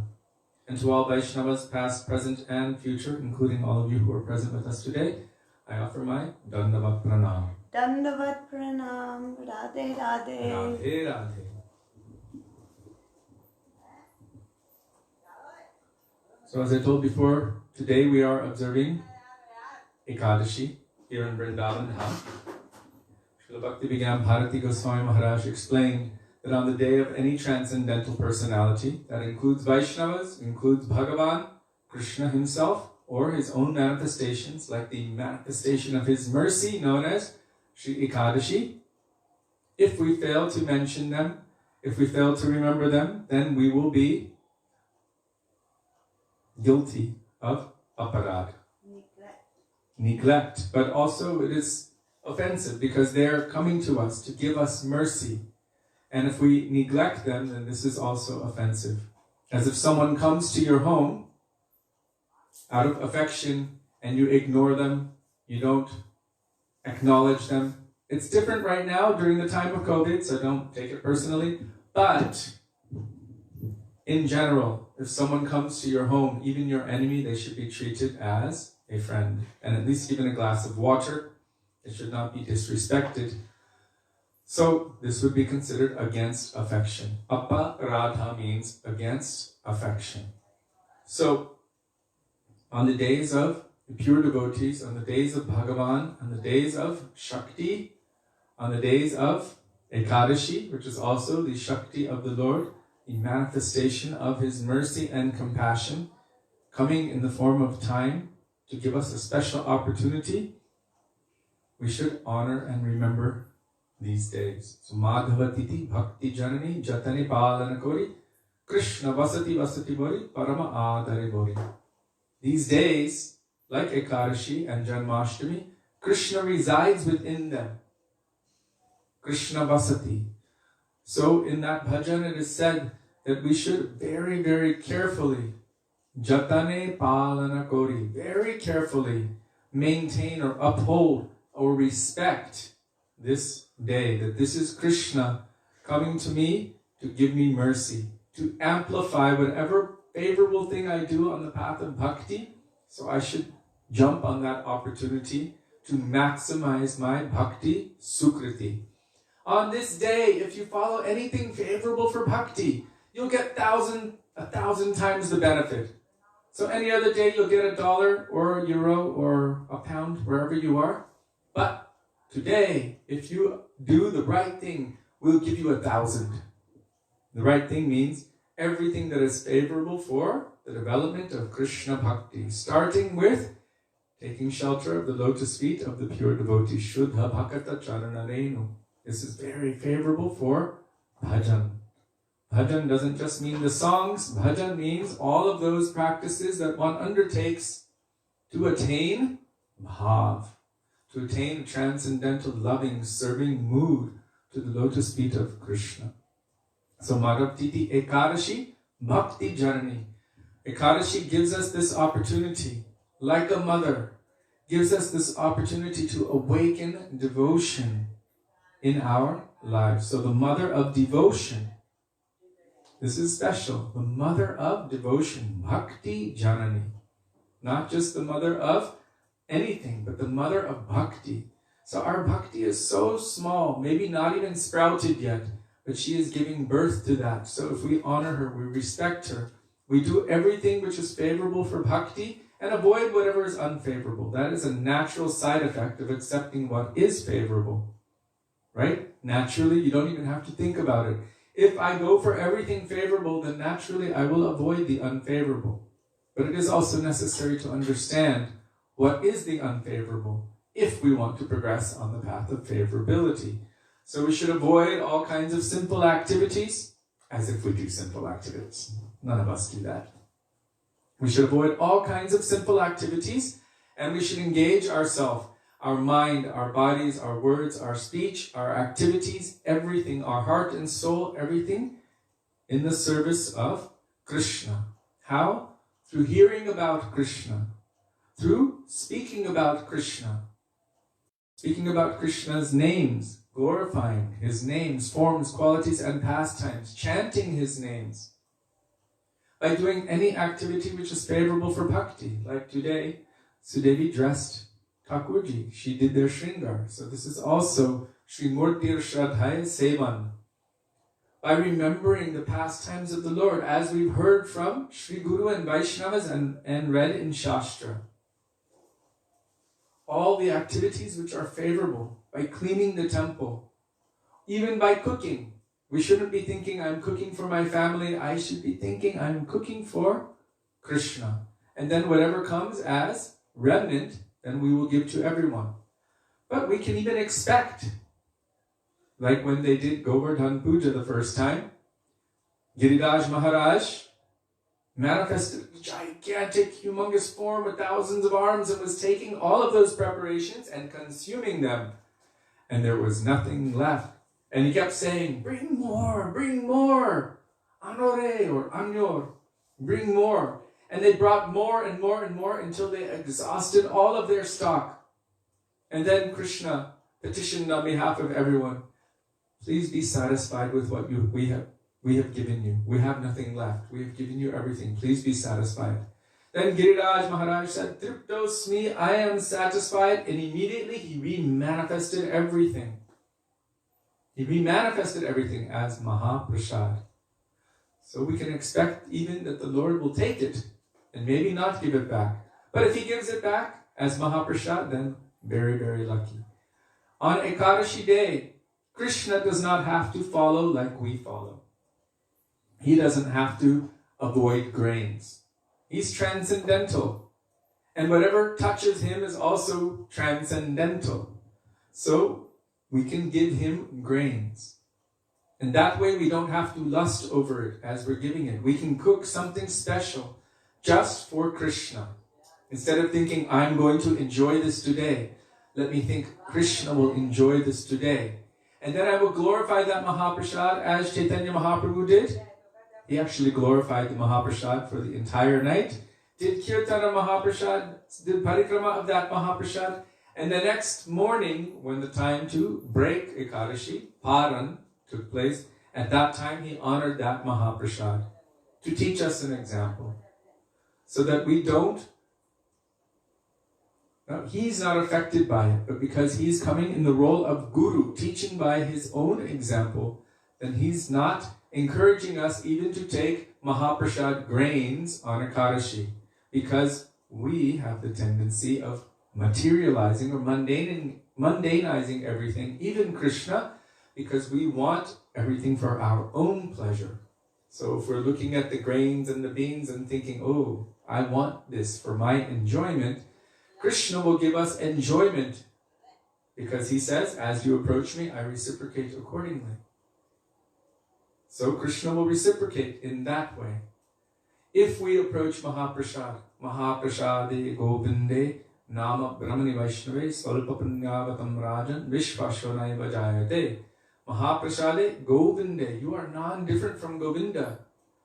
and to all Vaishnavas past, present and future, including all of you who are present with us today, I offer my Dandavat Pranam. Dandavat Pranam, Radhe Radhe. Radhe Radhe. So as I told before, today we are observing Ekadashi here in Vrindavan Dham. Srila Bhaktivedanta Bharati Goswami Maharaj explained that on the day of any transcendental personality, that includes Vaishnavas, includes Bhagavan, Krishna himself, or his own manifestations, like the manifestation of his mercy known as Shri Ekadashi, if we fail to mention them, if we fail to remember them, then we will be guilty of aparad. Neglect. But also it is offensive because they are coming to us to give us mercy. And if we neglect them, then this is also offensive. As if someone comes to your home out of affection and you ignore them, you don't acknowledge them. It's different right now during the time of COVID, so don't take it personally. But in general, if someone comes to your home, even your enemy, they should be treated as a friend. And at least given a glass of water. It should not be disrespected. So this would be considered against affection. Aparadha means against affection. So on the days of the pure devotees, on the days of Bhagavan, on the days of Shakti, on the days of Ekadashi, which is also the Shakti of the Lord, the manifestation of his mercy and compassion, coming in the form of time to give us a special opportunity, we should honor and remember these days. So Madhavatiti Bhakti Janani Jatani Palana Kori Krishna Vasati Bori Parama Adare Bori. These days, like Ekadashi and Janmashtami, Krishna resides within them. Krishna Vasati. So in that bhajan it is said that we should very, very carefully Jatane Palana Kori, very carefully maintain or uphold or respect this day, that this is Krishna coming to me to give me mercy, to amplify whatever favorable thing I do on the path of bhakti. So I should jump on that opportunity to maximize my bhakti sukriti. On this day, if you follow anything favorable for bhakti, you'll get 1,000 times the benefit. So any other day you'll get $1 or €1 or £1, wherever you are. But today, if you do the right thing, we'll give you 1,000. The right thing means everything that is favorable for the development of Krishna Bhakti, starting with taking shelter of the lotus feet of the pure devotee, Shuddha Bhakata Charanarenu. This is very favorable for bhajan. Bhajan doesn't just mean the songs. Bhajan means all of those practices that one undertakes to attain bhav, to attain a transcendental, loving, serving mood to the lotus feet of Krishna. So Madhav Titi Ekadashi, Bhakti Janani. Ekadashi gives us this opportunity, like a mother, gives us this opportunity to awaken devotion in our lives. So the mother of devotion, this is special, the mother of devotion, Bhakti Janani. Not just the mother of anything, but the mother of bhakti. So our bhakti is so small, maybe not even sprouted yet, but she is giving birth to that. So if we honor her, we respect her, we do everything which is favorable for bhakti and avoid whatever is unfavorable. That is a natural side effect of accepting what is favorable. Right? Naturally, you don't even have to think about it. If I go for everything favorable, then naturally I will avoid the unfavorable. But it is also necessary to understand what is the unfavorable if we want to progress on the path of favorability. So we should avoid all kinds of simple activities, as if we do simple activities. None of us do that. We should avoid all kinds of simple activities, and we should engage ourselves, our mind, our bodies, our words, our speech, our activities, everything, our heart and soul, everything in the service of Krishna. How? Through hearing about Krishna, through speaking about Krishna, speaking about Krishna's names, glorifying his names, forms, qualities, and pastimes, chanting his names, by doing any activity which is favorable for bhakti. Like today, Sudevi dressed Thakurji. She did their shringar. So this is also Sri Murtir Shraddhaya Sevan. By remembering the pastimes of the Lord, as we've heard from Sri Guru and Vaisnavas and read in Shastra. All the activities which are favorable, by cleaning the temple, even by cooking. We shouldn't be thinking, I'm cooking for my family. I should be thinking, I'm cooking for Krishna. And then whatever comes as remnant, then we will give to everyone. But we can even expect, like when they did Govardhan Puja the first time, Giriraj Maharaj manifested a gigantic, humongous form with thousands of arms and was taking all of those preparations and consuming them. And there was nothing left. And he kept saying, bring more, anore or anyor, bring more. And they brought more and more and more until they exhausted all of their stock. And then Krishna petitioned on behalf of everyone, please be satisfied with what we have given you. We have nothing left. We have given you everything. Please be satisfied. Then Giriraj Maharaj said, Triptosmi, I am satisfied. And immediately he remanifested everything. He remanifested everything as Mahaprasad. So we can expect even that the Lord will take it and maybe not give it back. But if he gives it back as Mahaprasad, then very, very lucky. On Ekadashi day, Krishna does not have to follow like we follow. He doesn't have to avoid grains. He's transcendental. And whatever touches him is also transcendental. So we can give him grains. And that way we don't have to lust over it as we're giving it. We can cook something special just for Krishna. Instead of thinking, I'm going to enjoy this today, let me think Krishna will enjoy this today. And then I will glorify that Mahaprasad as Chaitanya Mahaprabhu did. He actually glorified the Mahaprasad for the entire night. Did Kirtana Mahaprasad, did parikrama of that Mahaprasad. And the next morning, when the time to break Ekadashi, Paran, took place, at that time he honored that Mahaprasad to teach us an example. So that we don't, he's not affected by it, but because he's coming in the role of Guru, teaching by his own example, then he's not encouraging us even to take Mahaprasad grains on Ekadashi, because we have the tendency of materializing or mundanizing everything, even Krishna, because we want everything for our own pleasure. So if we're looking at the grains and the beans and thinking, oh, I want this for my enjoyment, Krishna will give us enjoyment, because he says, as you approach me, I reciprocate accordingly. So Krishna will reciprocate in that way. If we approach Mahaprasad, Mahaprasade Govinde Nama Brahmani Vaishnave Svalpa Punyavatam Rajan Vishvashvanai Vajayate Mahaprasade Govinde. You are non-different from Govinda.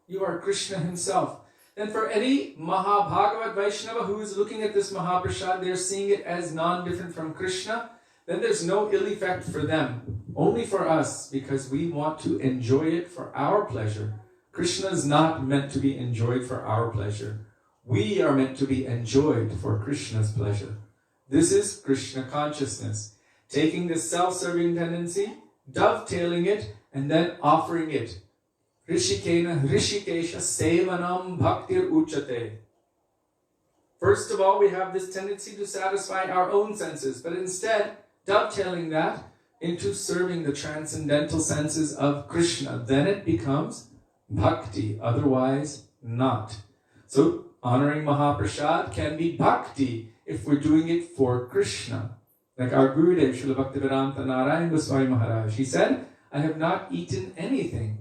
You are Krishna himself. Then for any Mahabhagavat Vaishnava who is looking at this Mahaprasad, they're seeing it as non-different from Krishna, then there's no ill effect for them. Only for us, because we want to enjoy it for our pleasure. Krishna is not meant to be enjoyed for our pleasure. We are meant to be enjoyed for Krishna's pleasure. This is Krishna consciousness. Taking this self-serving tendency, dovetailing it, and then offering it. Rishikena Rishikesha Sevanam Bhaktir Uchate. First of all, we have this tendency to satisfy our own senses, but instead, dovetailing that into serving the transcendental senses of Krishna. Then it becomes bhakti, otherwise not. So, honoring Mahaprasad can be bhakti if we're doing it for Krishna. Like our Gurudev, Srila Bhaktivedanta Narayan Goswami Maharaja, he said, I have not eaten anything.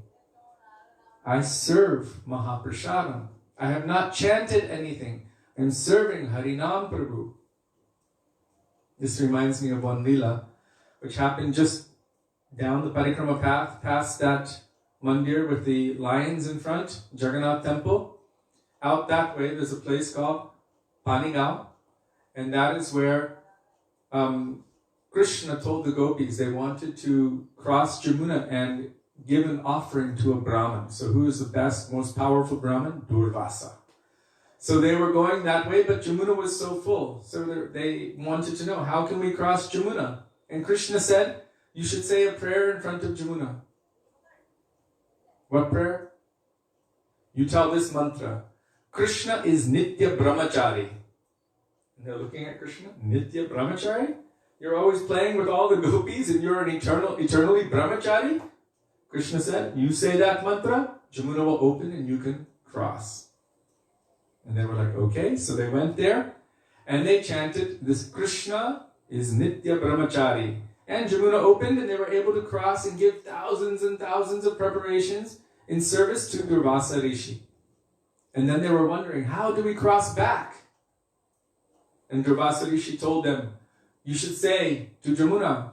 I serve Mahaprasadam. I have not chanted anything. I'm serving Harinam Prabhu. This reminds me of one Lila, which happened just down the Parikrama path, past that mandir with the lions in front, Jagannath temple. Out that way, there's a place called Panigao, and that is where Krishna told the gopis they wanted to cross Jamuna and give an offering to a Brahmin. So who is the best, most powerful Brahmin? Durvasa. So they were going that way, but Jamuna was so full. So they wanted to know, how can we cross Jamuna? And Krishna said, you should say a prayer in front of Jamuna. What prayer? You tell this mantra. Krishna is Nitya Brahmachari. And they're looking at Krishna. Nitya Brahmachari? You're always playing with all the gopis and you're an eternally Brahmachari? Krishna said, you say that mantra, Jamuna will open and you can cross. And they were like, okay. So they went there and they chanted, this Krishna is Nitya Brahmachari. And Jamuna opened and they were able to cross and give thousands and thousands of preparations in service to Durvasa Rishi. And then they were wondering, how do we cross back? And Durvasa Rishi told them, you should say to Jamuna,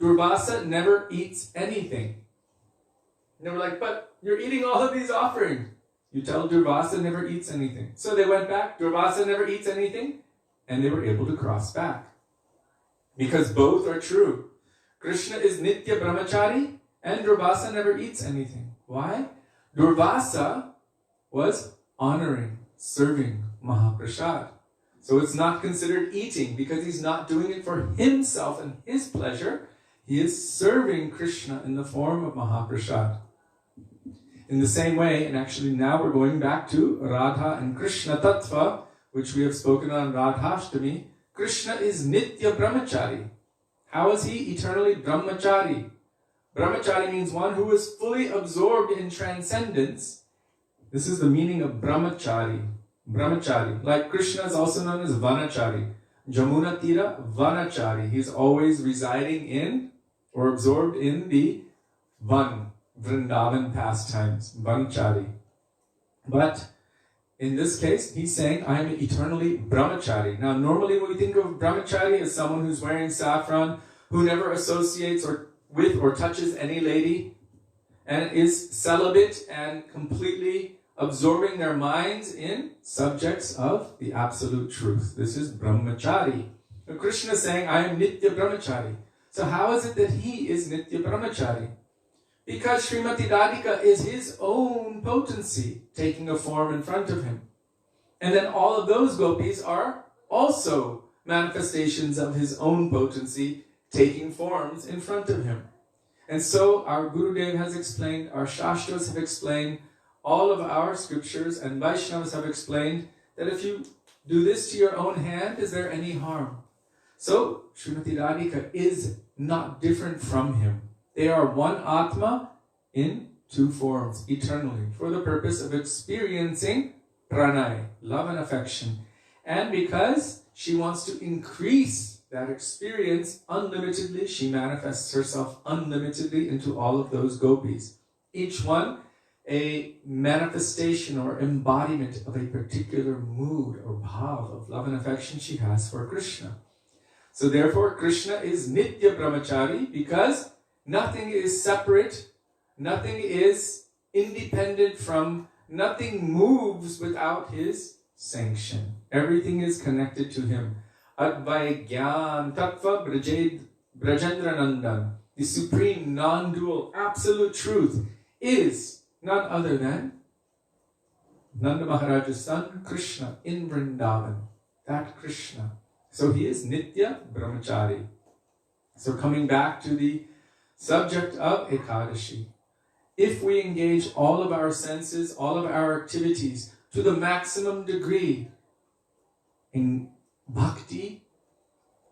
Durvasa never eats anything. And they were like, but you're eating all of these offerings. You tell Durvasa never eats anything. So they went back, Durvasa never eats anything, and they were able to cross back. Because both are true. Krishna is Nitya Brahmachari, and Durvasa never eats anything. Why? Durvasa was honoring, serving Mahaprasad. So it's not considered eating because he's not doing it for himself and his pleasure. He is serving Krishna in the form of Mahaprasad. In the same way, and actually now we're going back to Radha and Krishna Tattva, which we have spoken on Radhashtami. Krishna is Nitya Brahmachari. How is he eternally Brahmachari? Brahmachari means one who is fully absorbed in transcendence. This is the meaning of Brahmachari. Brahmachari. Like Krishna is also known as Vanachari. Jamuna Tira Vanachari. He's always residing in or absorbed in the Van, Vrindavan pastimes. Vanachari. But in this case, he's saying, I am eternally Brahmachari. Now, normally when we think of Brahmachari as someone who's wearing saffron, who never associates with or touches any lady, and is celibate and completely absorbing their minds in subjects of the absolute truth. This is Brahmachari. And Krishna is saying, I am Nitya Brahmachari. So how is it that he is Nitya Brahmachari? Because Srimati Radhika is his own potency taking a form in front of him. And then all of those gopis are also manifestations of his own potency taking forms in front of him. And so our Gurudev has explained, our Shastras have explained, all of our scriptures and Vaishnavas have explained that if you do this to your own hand, is there any harm? So Srimati Radhika is not different from him. They are one Atma in two forms, eternally, for the purpose of experiencing pranay, love and affection. And because she wants to increase that experience unlimitedly, she manifests herself unlimitedly into all of those gopis. Each one a manifestation or embodiment of a particular mood or bhav of love and affection she has for Krishna. So therefore, Krishna is Nitya Brahmachari because Nothing is separate. Nothing is independent from, nothing moves without his sanction. Everything is connected to him. Advai Gyan Tattva Brajendra Nandan, the supreme, non-dual, absolute truth, is none other than Nanda Maharaja's son, Krishna, in Vrindavan. That Krishna. So he is Nitya Brahmachari. So coming back to the subject of Ekadashi, if we engage all of our senses, all of our activities to the maximum degree in bhakti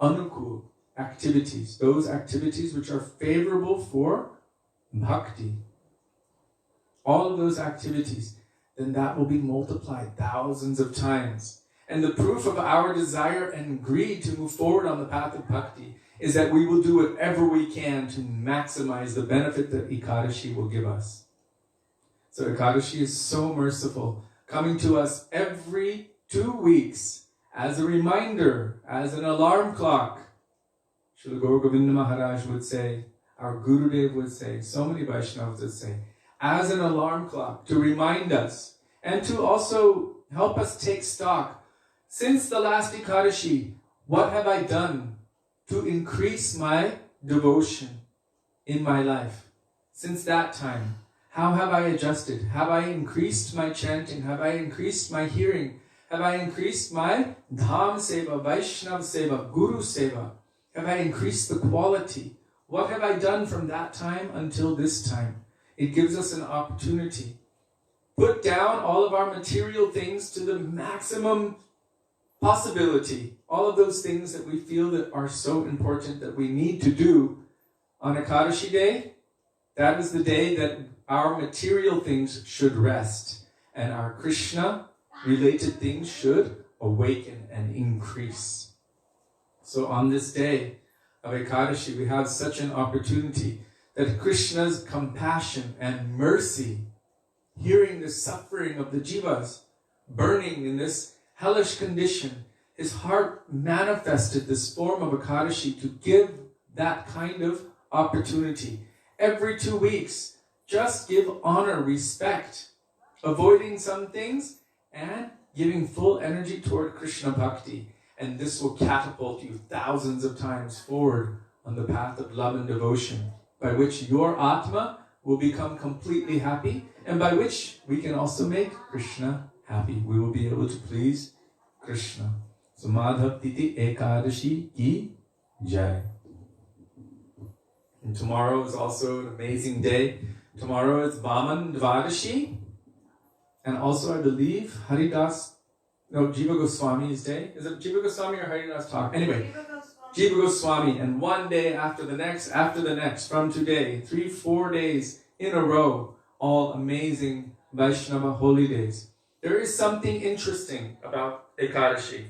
anukul activities, those activities which are favorable for bhakti, all of those activities, then that will be multiplied thousands of times. And the proof of our desire and greed to move forward on the path of bhakti is that we will do whatever we can to maximize the benefit that Ekadashi will give us. So Ekadashi is so merciful, coming to us every 2 weeks as a reminder, as an alarm clock. Srila Govinda Maharaj would say, our Gurudev would say, so many Vaishnavas would say, as an alarm clock to remind us and to also help us take stock. Since the last Ekadashi, what have I done to increase my devotion in my life? Since that time, how have I adjusted? Have I increased my chanting? Have I increased my hearing? Have I increased my Dham Seva, Vaishnav Seva, Guru Seva? Have I increased the quality? What have I done from that time until this time? It gives us an opportunity. Put down all of our material things to the maximum possibility. All of those things that we feel that are so important that we need to do on Ekadashi day, that is the day that our material things should rest and our Krishna-related things should awaken and increase. So on this day of Ekadashi, we have such an opportunity that Krishna's compassion and mercy, hearing the suffering of the jivas, burning in this hellish condition, his heart manifested this form of Ekadashi to give that kind of opportunity. Every 2 weeks, just give honor, respect, avoiding some things and giving full energy toward Krishna Bhakti. And this will catapult you thousands of times forward on the path of love and devotion, by which your Atma will become completely happy, and by which we can also make Krishna happy. We will be able to please Krishna. So Madhav Titi Ekadashi Ki Jai. And tomorrow is also an amazing day. Tomorrow is Vaman Dvadashi, and also I believe Jiva Goswami's day. Is it Jiva Goswami or Haridas talk? Anyway, Jiva Goswami, and one day after the next, from today, 3-4 days in a row, all amazing Vaishnava holy days. There is something interesting about Ekadashi.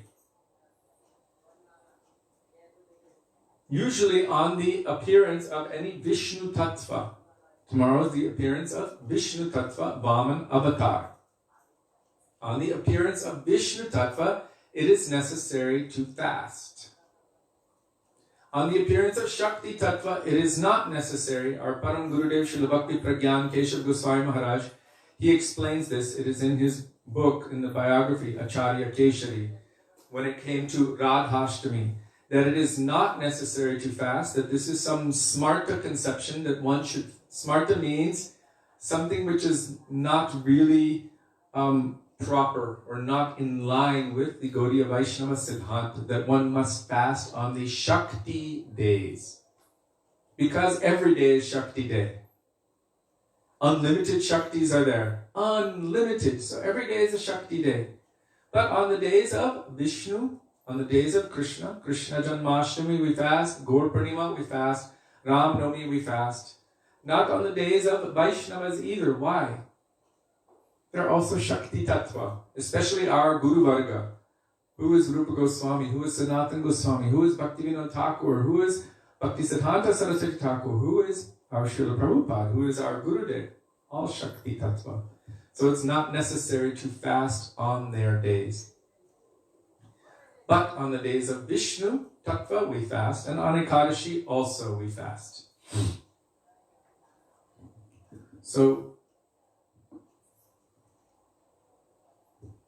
Usually on the appearance of any Vishnu Tattva. Tomorrow is the appearance of Vishnu Tattva, Vaman Avatar. On the appearance of Vishnu Tattva, it is necessary to fast. On the appearance of Shakti Tattva, it is not necessary. Our Param Gurudev Srila Bhakti Pragyan Keshav Goswami Maharaj, he explains this. It is in his book, in the biography, Acharya Kishori, when it came to Radhashtami, that it is not necessary to fast, that this is some smarta conception that one should... Smarta means something which is not really proper or not in line with the Gaudiya Vaishnava Siddhanta, that one must fast on the Shakti days. Because every day is Shakti day. Unlimited Shaktis are there. Unlimited. So every day is a Shakti day. But on the days of Vishnu, on the days of Krishna, Krishna Janmashtami we fast, Gaur Purnima we fast, Ram Navami we fast. Not on the days of Vaishnavas either. Why? They're also Shakti Tattva, especially our Guru Varga. Who is Rupa Goswami? Who is Sanatan Goswami? Who is Bhaktivedanta Thakur? Who is Bhaktisiddhanta Saraswati Thakur? Who is our Srila Prabhupada? Who is our Gurudev? All Shakti Tattva. So it's not necessary to fast on their days. But on the days of Vishnu Tattva we fast, and on Ekadashi also we fast. So,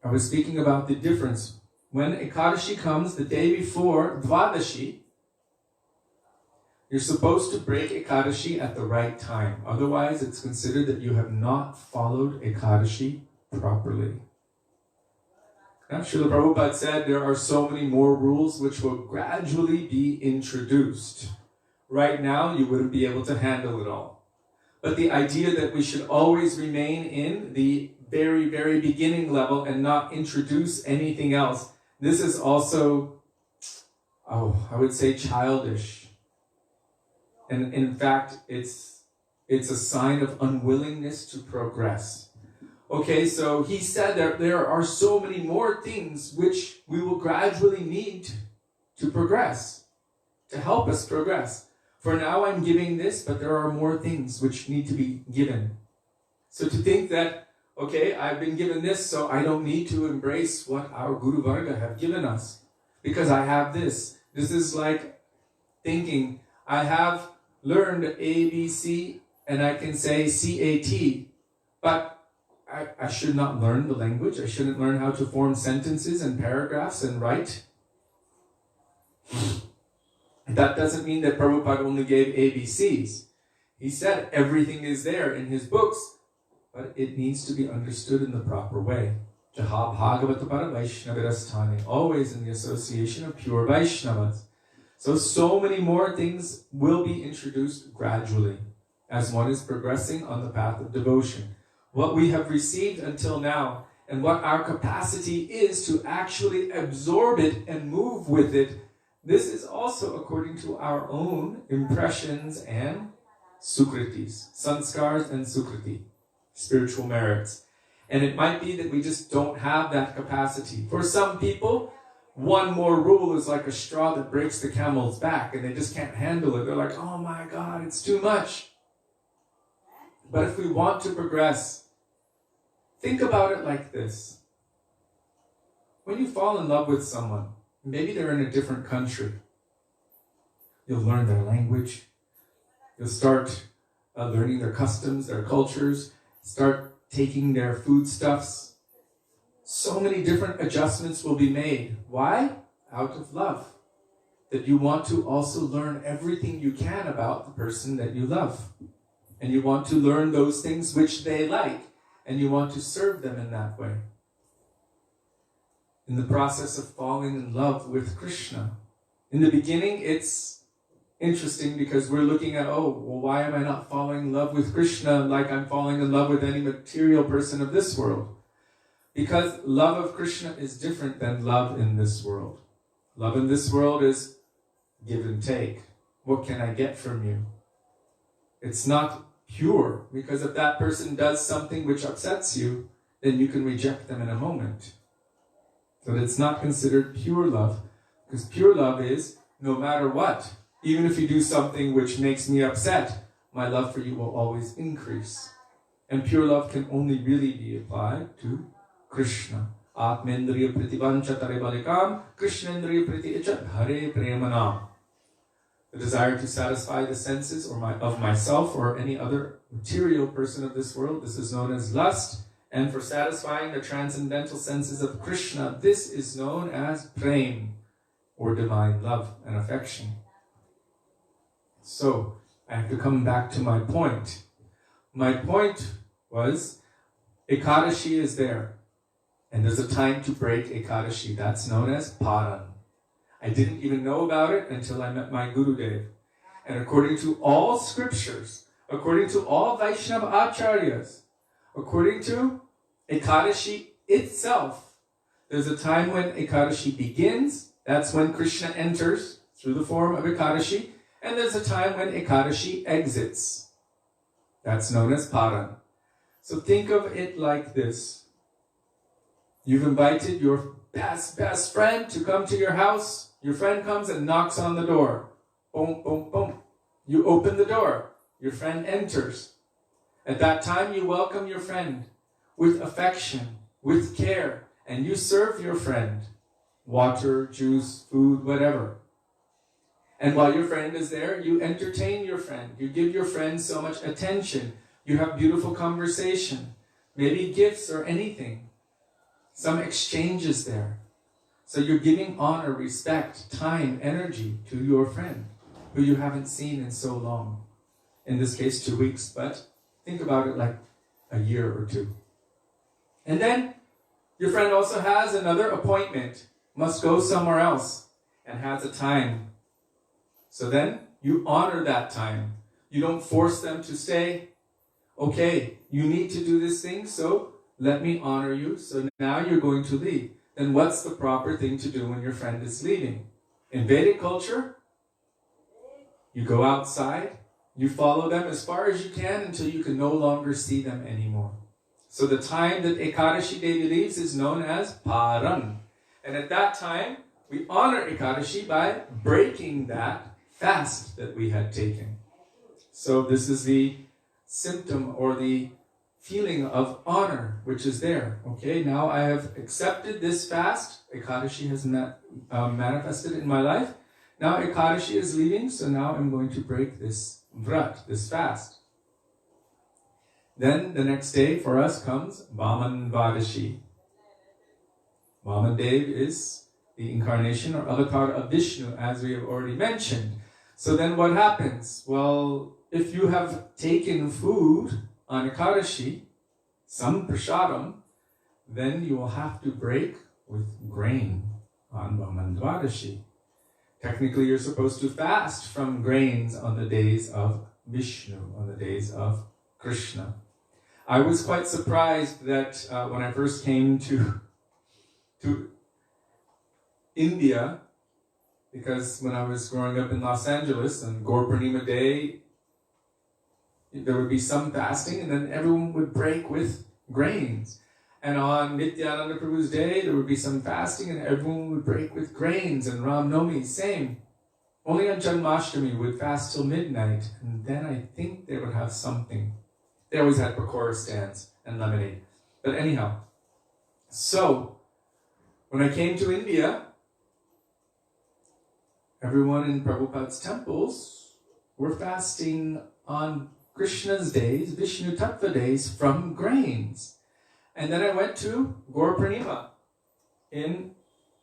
I was speaking about the difference. When Ekadashi comes the day before Dvadashi, you're supposed to break Ekadashi at the right time. Otherwise, it's considered that you have not followed Ekadashi properly. Now, Srila Prabhupada said there are so many more rules which will gradually be introduced. Right now, you wouldn't be able to handle it all. But the idea that we should always remain in the very, very beginning level and not introduce anything else, this is also, I would say childish. And in fact, it's a sign of unwillingness to progress. Okay, so he said that there are so many more things which we will gradually need to progress, to help us progress. For now I'm giving this, but there are more things which need to be given. So to think that, okay, I've been given this, so I don't need to embrace what our Guru Varga have given us, because I have this. This is like thinking, I have learned A, B, C, and I can say CAT, but I should not learn the language. I shouldn't learn how to form sentences and paragraphs and write. That doesn't mean that Prabhupada only gave ABCs. He said everything is there in his books, but it needs to be understood in the proper way. Jaha Bhagavatamrita Vaishnavirasthane, always in the association of pure Vaishnavas. So many more things will be introduced gradually as one is progressing on the path of devotion. What we have received until now and what our capacity is to actually absorb it and move with it, this is also according to our own impressions and sukritis, sanskars and sukriti, spiritual merits. And it might be that we just don't have that capacity. For some people, one more rule is like a straw that breaks the camel's back and they just can't handle it. They're like, oh my God, it's too much. But if we want to progress, think about it like this. When you fall in love with someone, maybe they're in a different country, you'll learn their language, you'll start learning their customs, their cultures, start taking their foodstuffs. So many different adjustments will be made. Why? Out of love. That you want to also learn everything you can about the person that you love. And you want to learn those things which they like. And you want to serve them in that way. In the process of falling in love with Krishna. In the beginning, it's interesting because we're looking at, why am I not falling in love with Krishna like I'm falling in love with any material person of this world? Because love of Krishna is different than love in this world. Love in this world is give and take. What can I get from you? It's not pure, because if that person does something which upsets you, then you can reject them in a moment. So it's not considered pure love, because pure love is, no matter what, even if you do something which makes me upset, my love for you will always increase. And pure love can only really be applied to Krishna. Atmendriya pritivancha tare balikam, Krishnendriya priti ichat hare premanam. The desire to satisfy the senses of myself or any other material person of this world, this is known as lust. And for satisfying the transcendental senses of Krishna, this is known as prem, or divine love and affection. So, I have to come back to my point. My point was, Ekadashi is there. And there's a time to break Ekadashi. That's known as Paran. I didn't even know about it until I met my Gurudev. And according to all scriptures, according to all Vaishnava acharyas, according to Ekadashi itself, there's a time when Ekadashi begins. That's when Krishna enters through the form of Ekadashi. And there's a time when Ekadashi exits. That's known as Paran. So think of it like this. You've invited your best friend to come to your house. Your friend comes and knocks on the door. Boom, boom, boom. You open the door. Your friend enters. At that time, you welcome your friend with affection, with care, and you serve your friend. Water, juice, food, whatever. And while your friend is there, you entertain your friend. You give your friend so much attention. You have beautiful conversation, maybe gifts or anything. Some exchanges there. So you're giving honor, respect, time, energy to your friend who you haven't seen in so long. In this case, 2 weeks, but think about it like a year or two. And then your friend also has another appointment, must go somewhere else, and has a time. So then you honor that time. You don't force them to stay. Okay, you need to do this thing, so let me honor you. So now you're going to leave. Then what's the proper thing to do when your friend is leaving? In Vedic culture, you go outside, you follow them as far as you can until you can no longer see them anymore. So the time that Ekadashi Devi leaves is known as Paran. And at that time, we honor Ekadashi by breaking that fast that we had taken. So this is the symptom or the feeling of honor which is there. Okay, now I have accepted this fast. Ekadashi has manifested in my life. Now Ekadashi is leaving, so now I'm going to break this vrat, this fast. Then the next day for us comes Vaman Vadashi. Vaman Dev is the incarnation or avatar of Vishnu, as we have already mentioned. So then what happens? Well, if you have taken food on Ekadashi, some prasadam, then you will have to break with grain on Vaman Dwadashi. Technically, you're supposed to fast from grains on the days of Vishnu, on the days of Krishna. I was quite surprised that when I first came to India, because when I was growing up in Los Angeles, on Gaur Purnima Day, there would be some fasting, and then everyone would break with grains. And on Nityananda Prabhu's day, there would be some fasting, and everyone would break with grains. And Ram Nomi, same. Only on Janmashtami would fast till midnight, and then I think they would have something. They always had pakora stands and lemonade. But anyhow, so when I came to India, everyone in Prabhupada's temples were fasting on Krishna's days, Vishnu Tattva days, from grains. And then I went to Gaur Purnima in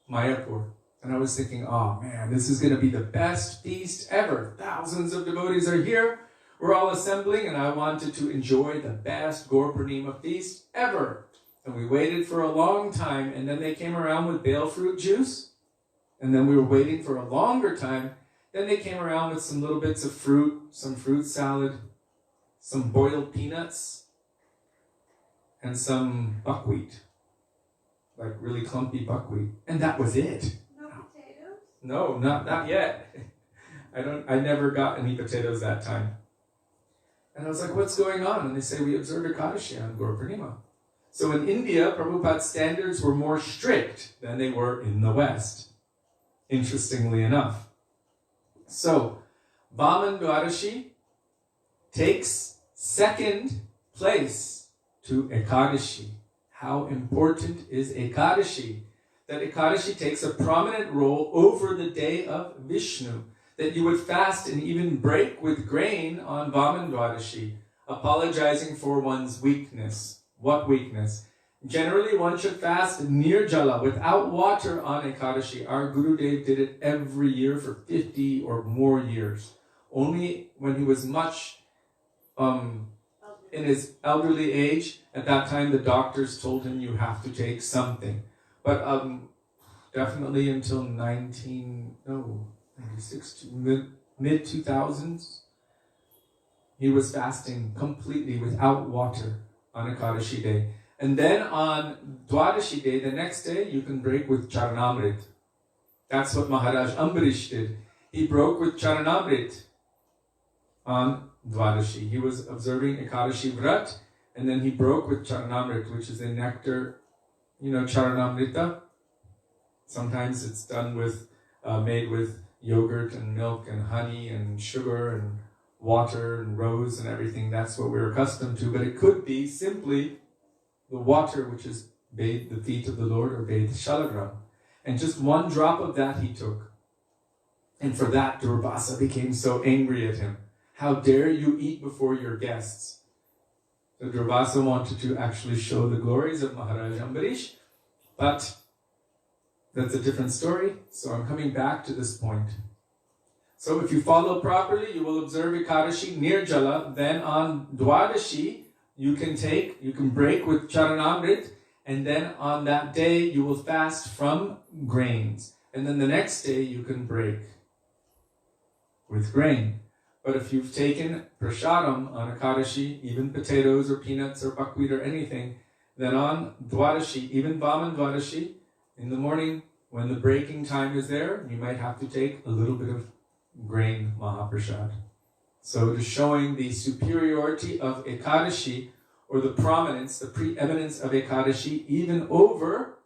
Mayapur. And I was thinking, oh man, this is going to be the best feast ever. Thousands of devotees are here. We're all assembling, and I wanted to enjoy the best Gaur Purnima feast ever. And we waited for a long time, and then they came around with bale fruit juice. And then we were waiting for a longer time. Then they came around with some little bits of fruit, some fruit salad, some boiled peanuts, and some buckwheat, like really clumpy buckwheat. And that was it. No potatoes? No, not yet. I never got any potatoes that time. And I was like, what's going on? And they say, we observe Ekadashi on Gaur Purnima. So in India, Prabhupada's standards were more strict than they were in the West, interestingly enough. So, Vaman Dwadashi takes second place to Ekadashi. How important is Ekadashi? That Ekadashi takes a prominent role over the day of Vishnu. That you would fast and even break with grain on Vaman Dwadashi, apologizing for one's weakness. What weakness? Generally, one should fast nirjala, without water on Ekadashi. Our Gurudev did it every year for 50 or more years. Only when he was much in his elderly age, at that time the doctors told him you have to take something. But definitely until 96 to mid-2000s, he was fasting completely without water on Ekadashi day. And then on Dwadashi day, the next day, you can break with Charanamrit. That's what Maharaja Ambarish did. He broke with Charanamrit on Dwadashi. He was observing Ekadashi Vrat, and then he broke with Charanamrit, which is a nectar, Charanamrita. Sometimes it's done with, made with yogurt and milk and honey and sugar and water and rose and everything. That's what we're accustomed to. But it could be simply the water which is bathed the feet of the Lord, or bathed shalagram. And just one drop of that he took. And for that, Durvasa became so angry at him. How dare you eat before your guests? So Durvasa wanted to actually show the glories of Maharaja Ambarish, but that's a different story. So I'm coming back to this point. So if you follow properly, you will observe Ekadashi Nirjala. Then on Dwadashi, you can break with Charanamrit, and then on that day you will fast from grains. And then the next day you can break with grain. But if you've taken prashadam on Ekadashi, even potatoes or peanuts or buckwheat or anything, then on Dwadashi, even Vaman Dwadashi, in the morning when the breaking time is there, you might have to take a little bit of grain Mahaprasad. So it is showing the superiority of Ekadashi, or the prominence, the preeminence of Ekadashi, even over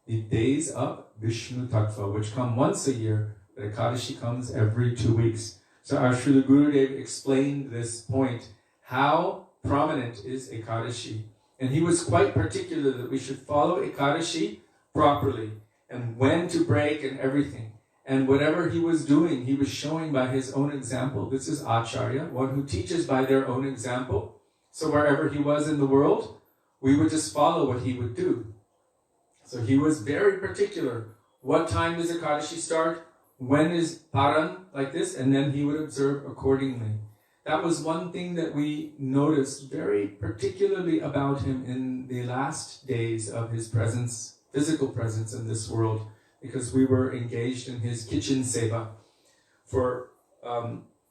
the days of Vishnu Tattva, which come once a year, but Ekadashi comes every 2 weeks. So our Srila Gurudev explained this point, how prominent is Ekadashi. And he was quite particular that we should follow Ekadashi properly, and when to break and everything. And whatever he was doing, he was showing by his own example. This is Acharya, one who teaches by their own example. So wherever he was in the world, we would just follow what he would do. So he was very particular. What time does Ekadashi start? When is Paran, like this? And then he would observe accordingly. That was one thing that we noticed very particularly about him in the last days of his presence, physical presence in this world, because we were engaged in his kitchen seva for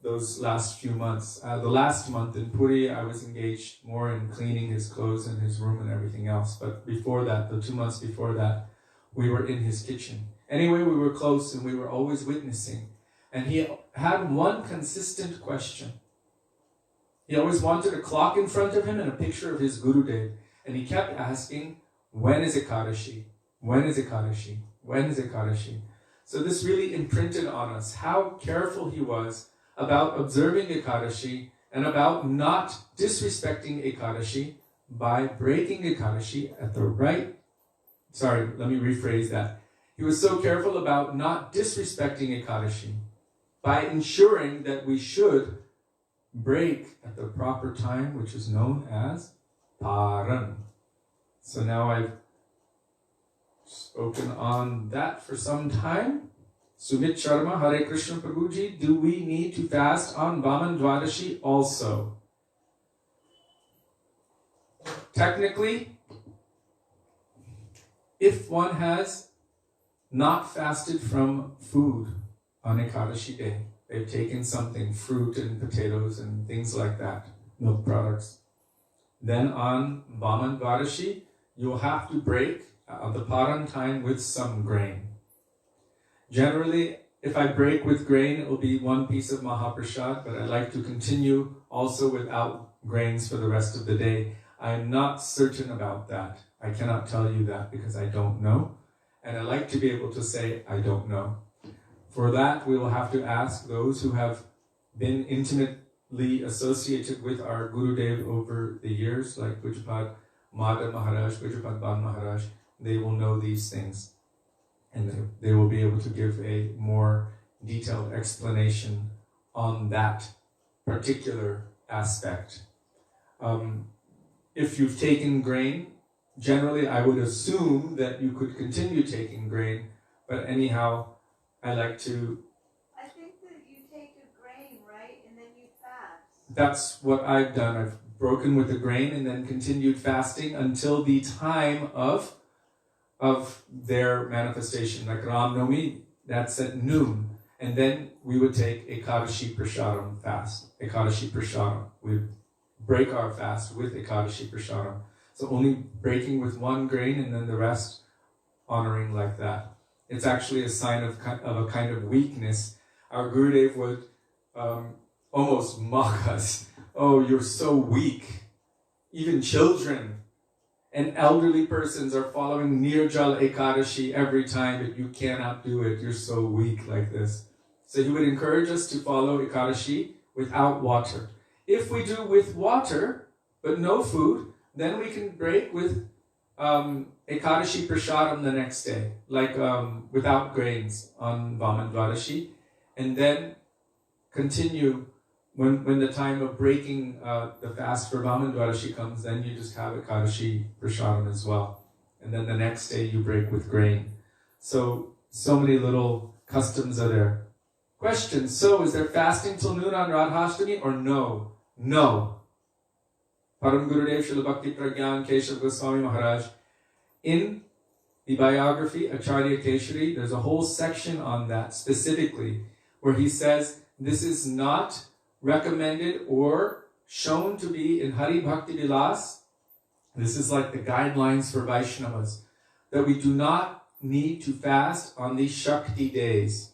those last few months. The last month in Puri, I was engaged more in cleaning his clothes and his room and everything else. But before that, the 2 months before that, we were in his kitchen. Anyway, we were close and we were always witnessing. And he had one consistent question. He always wanted a clock in front of him and a picture of his Gurudev. And he kept asking, when is Ekadashi? When is Ekadashi? When is Ekadashi? So this really imprinted on us how careful he was about observing Ekadashi and about not disrespecting Ekadashi by breaking Ekadashi at the right... Sorry, let me rephrase that. He was so careful about not disrespecting Ekadashi by ensuring that we should break at the proper time, which is known as Paran. So now I've spoken on that for some time. Sumit Sharma, Hare Krishna Prabhuji, do we need to fast on Vaman Dwadashi also? Technically, if one has not fasted from food on Ekadashi day, they've taken something, fruit and potatoes and things like that, milk products, then on Vaman Dwadashi, you'll have to break the Paran time with some grain. Generally, if I break with grain, it will be 1 piece of Mahaprasad, but I like to continue also without grains for the rest of the day. I'm not certain about that. I cannot tell you that because I don't know. And I like to be able to say, I don't know. For that, we will have to ask those who have been intimately associated with our Gurudev over the years, like Pujapad Madha Maharaj, Pujapad Ban Maharaj. They will know these things. And they will be able to give a more detailed explanation on that particular aspect. If you've taken grain, generally I would assume that you could continue taking grain, but anyhow, I like to... I think that you take a grain, right? And then you fast. That's what I've done. I've broken with the grain and then continued fasting until the time of their manifestation. Like Ram Navami, that's at noon. And then we would take Ekadashi Prasadam fast. Ekadashi Prasadam. We break our fast with Ekadashi Prasadam. So only breaking with 1 grain and then the rest honoring like that. It's actually a sign of a kind of weakness. Our Gurudev would almost mock us. Oh, you're so weak. Even children and elderly persons are following Nirjal Ekadashi every time, but you cannot do it. You're so weak like this. So he would encourage us to follow Ekadashi without water. If we do with water, but no food, then we can break with Ekadashi Prasadam the next day, like without grains on Vaman Dwadashi, and then continue when the time of breaking the fast for Vaman Dwadashi comes, then you just have Ekadashi Prasadam as well. And then the next day you break with grain. So many little customs are there. Question, so is there fasting till noon on Radhashtami or no? No. Param Gurudev Srila Bhakti Pragyan Keshav Goswami Maharaj, in the biography Acharya Kishori, there's a whole section on that specifically, where he says this is not recommended or shown to be in Hari Bhakti Vilas. This is like the guidelines for Vaishnavas, that we do not need to fast on these Shakti days.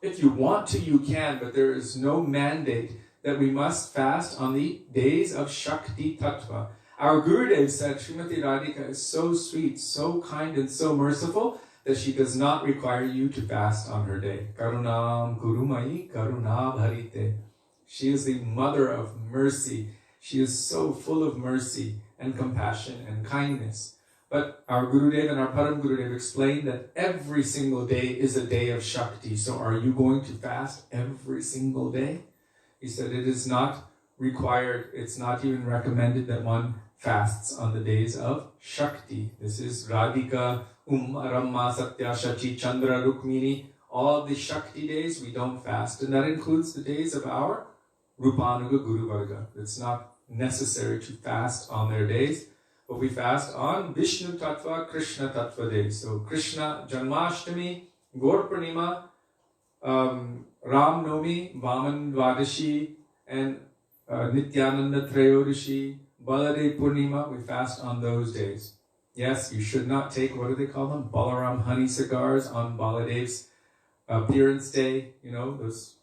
If you want to, you can, but there is no mandate that we must fast on the days of Shakti Tattva. Our Gurudev said Srimati Radhika is so sweet, so kind, and so merciful that she does not require you to fast on her day. Karunam Gurumai Karuna Bharite. She is the mother of mercy. She is so full of mercy and compassion and kindness. But our Gurudev and our Param Gurudev explained that every single day is a day of Shakti. So are you going to fast every single day? He said it is not required, it's not even recommended that one fasts on the days of Shakti. This is Radhika, Ramma, Satya, Shachi, Chandra, Rukmini. All of the Shakti days we don't fast. And that includes the days of our Rupanuga Guru Varga. It's not necessary to fast on their days, but we fast on Vishnu Tattva, Krishna Tattva days. So Krishna Janmashtami, Gaur Purnima, Ram Nomi, Vaman Dwadashi, and Nityananda Trayodashi, Baladev Purnima, we fast on those days. Yes, you should not take, what do they call them? Balaram honey cigars on Baladev's appearance day. You know, those,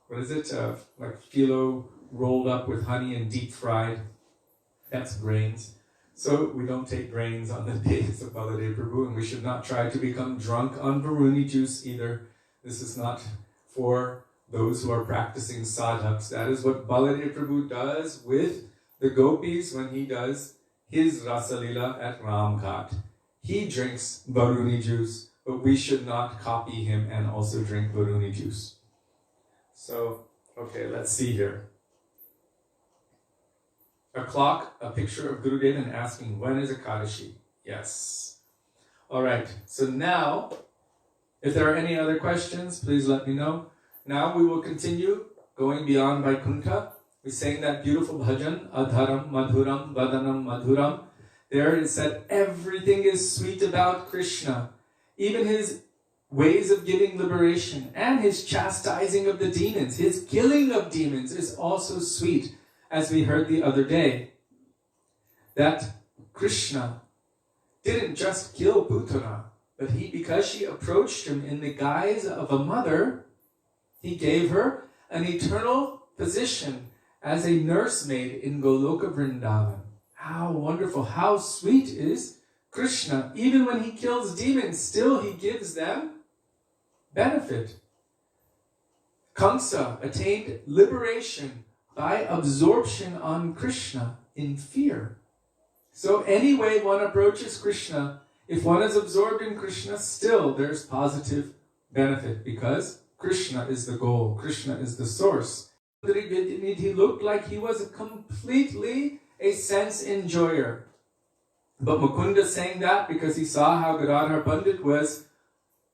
what is it? Like phyllo rolled up with honey and deep fried. That's grains. So we don't take grains on the days of Baladev Prabhu, and we should not try to become drunk on Varuni juice either. This is not for those who are practicing sadhaks. That is what Baladev Prabhu does with the gopis when he does his Rasalila at Ramghat. He drinks Varuni juice, but we should not copy him and also drink Varuni juice. So, okay, let's see here. A clock, a picture of Gurudev and asking, when is Ekadashi? Yes. All right, so now, if there are any other questions, please let me know. Now we will continue going beyond Vaikuntha. We sang that beautiful bhajan, Adharam Madhuram Vadanam Madhuram. There it said everything is sweet about Krishna. Even his ways of giving liberation and his chastising of the demons, his killing of demons is also sweet, as we heard the other day. That Krishna didn't just kill Putana, but because she approached him in the guise of a mother, he gave her an eternal position as a nursemaid in Goloka Vrindavan. How wonderful, how sweet is Krishna. Even when he kills demons, still he gives them benefit. Kamsa attained liberation by absorption on Krishna in fear. So any way one approaches Krishna, if one is absorbed in Krishna, still there's positive benefit, because Krishna is the goal, Krishna is the source. He looked like he was completely a sense enjoyer. But Mukunda sang that because he saw how Gadadhar Pandit was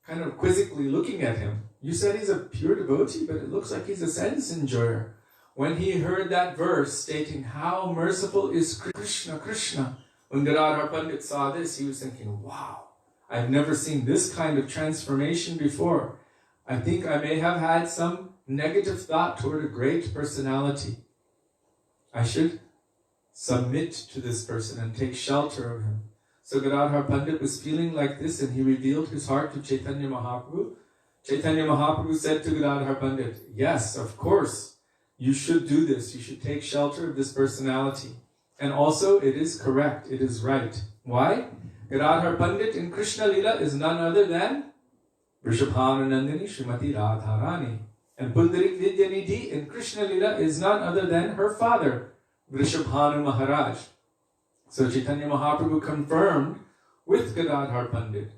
kind of quizzically looking at him. You said he's a pure devotee, but it looks like he's a sense enjoyer. When he heard that verse stating how merciful is Krishna, Krishna, when Gadadhar Pandit saw this, he was thinking, wow, I've never seen this kind of transformation before. I think I may have had some negative thought toward a great personality. I should submit to this person and take shelter of him. So Gadadhar Pandit was feeling like this, and he revealed his heart to Chaitanya Mahaprabhu. Chaitanya Mahaprabhu said to Gadadhar Pandit, yes, of course, you should do this. You should take shelter of this personality. And also, it is correct. It is right. Why? Gadadhar Pandit in Krishna Lila is none other than Vrishabhananandini Srimati Radharani. And Pundarik Vidyanidhi in Krishna Lila is none other than her father, Vrishabhanu Maharaj. So Chaitanya Mahaprabhu confirmed with Gadadhar Pandit.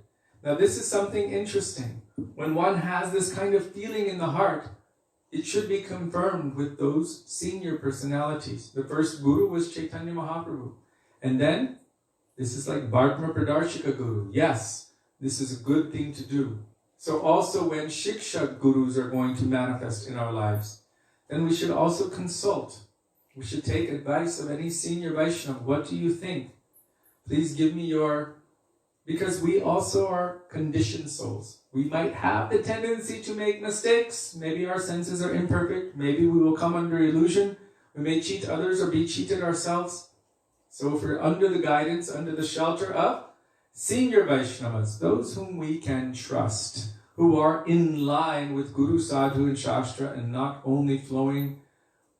Now this is something interesting. When one has this kind of feeling in the heart, it should be confirmed with those senior personalities. The first Guru was Chaitanya Mahaprabhu. And then, this is like Bhartma Pradarshika Guru. Yes, this is a good thing to do. So also when Shiksha Gurus are going to manifest in our lives, then we should also consult. We should take advice of any senior Vaishnava. What do you think? Please give me your... Because we also are conditioned souls. We might have the tendency to make mistakes. Maybe our senses are imperfect. Maybe we will come under illusion. We may cheat others or be cheated ourselves. So if we're under the guidance, under the shelter of senior Vaishnavas, those whom we can trust, who are in line with Guru, Sadhu and Shastra, and not only flowing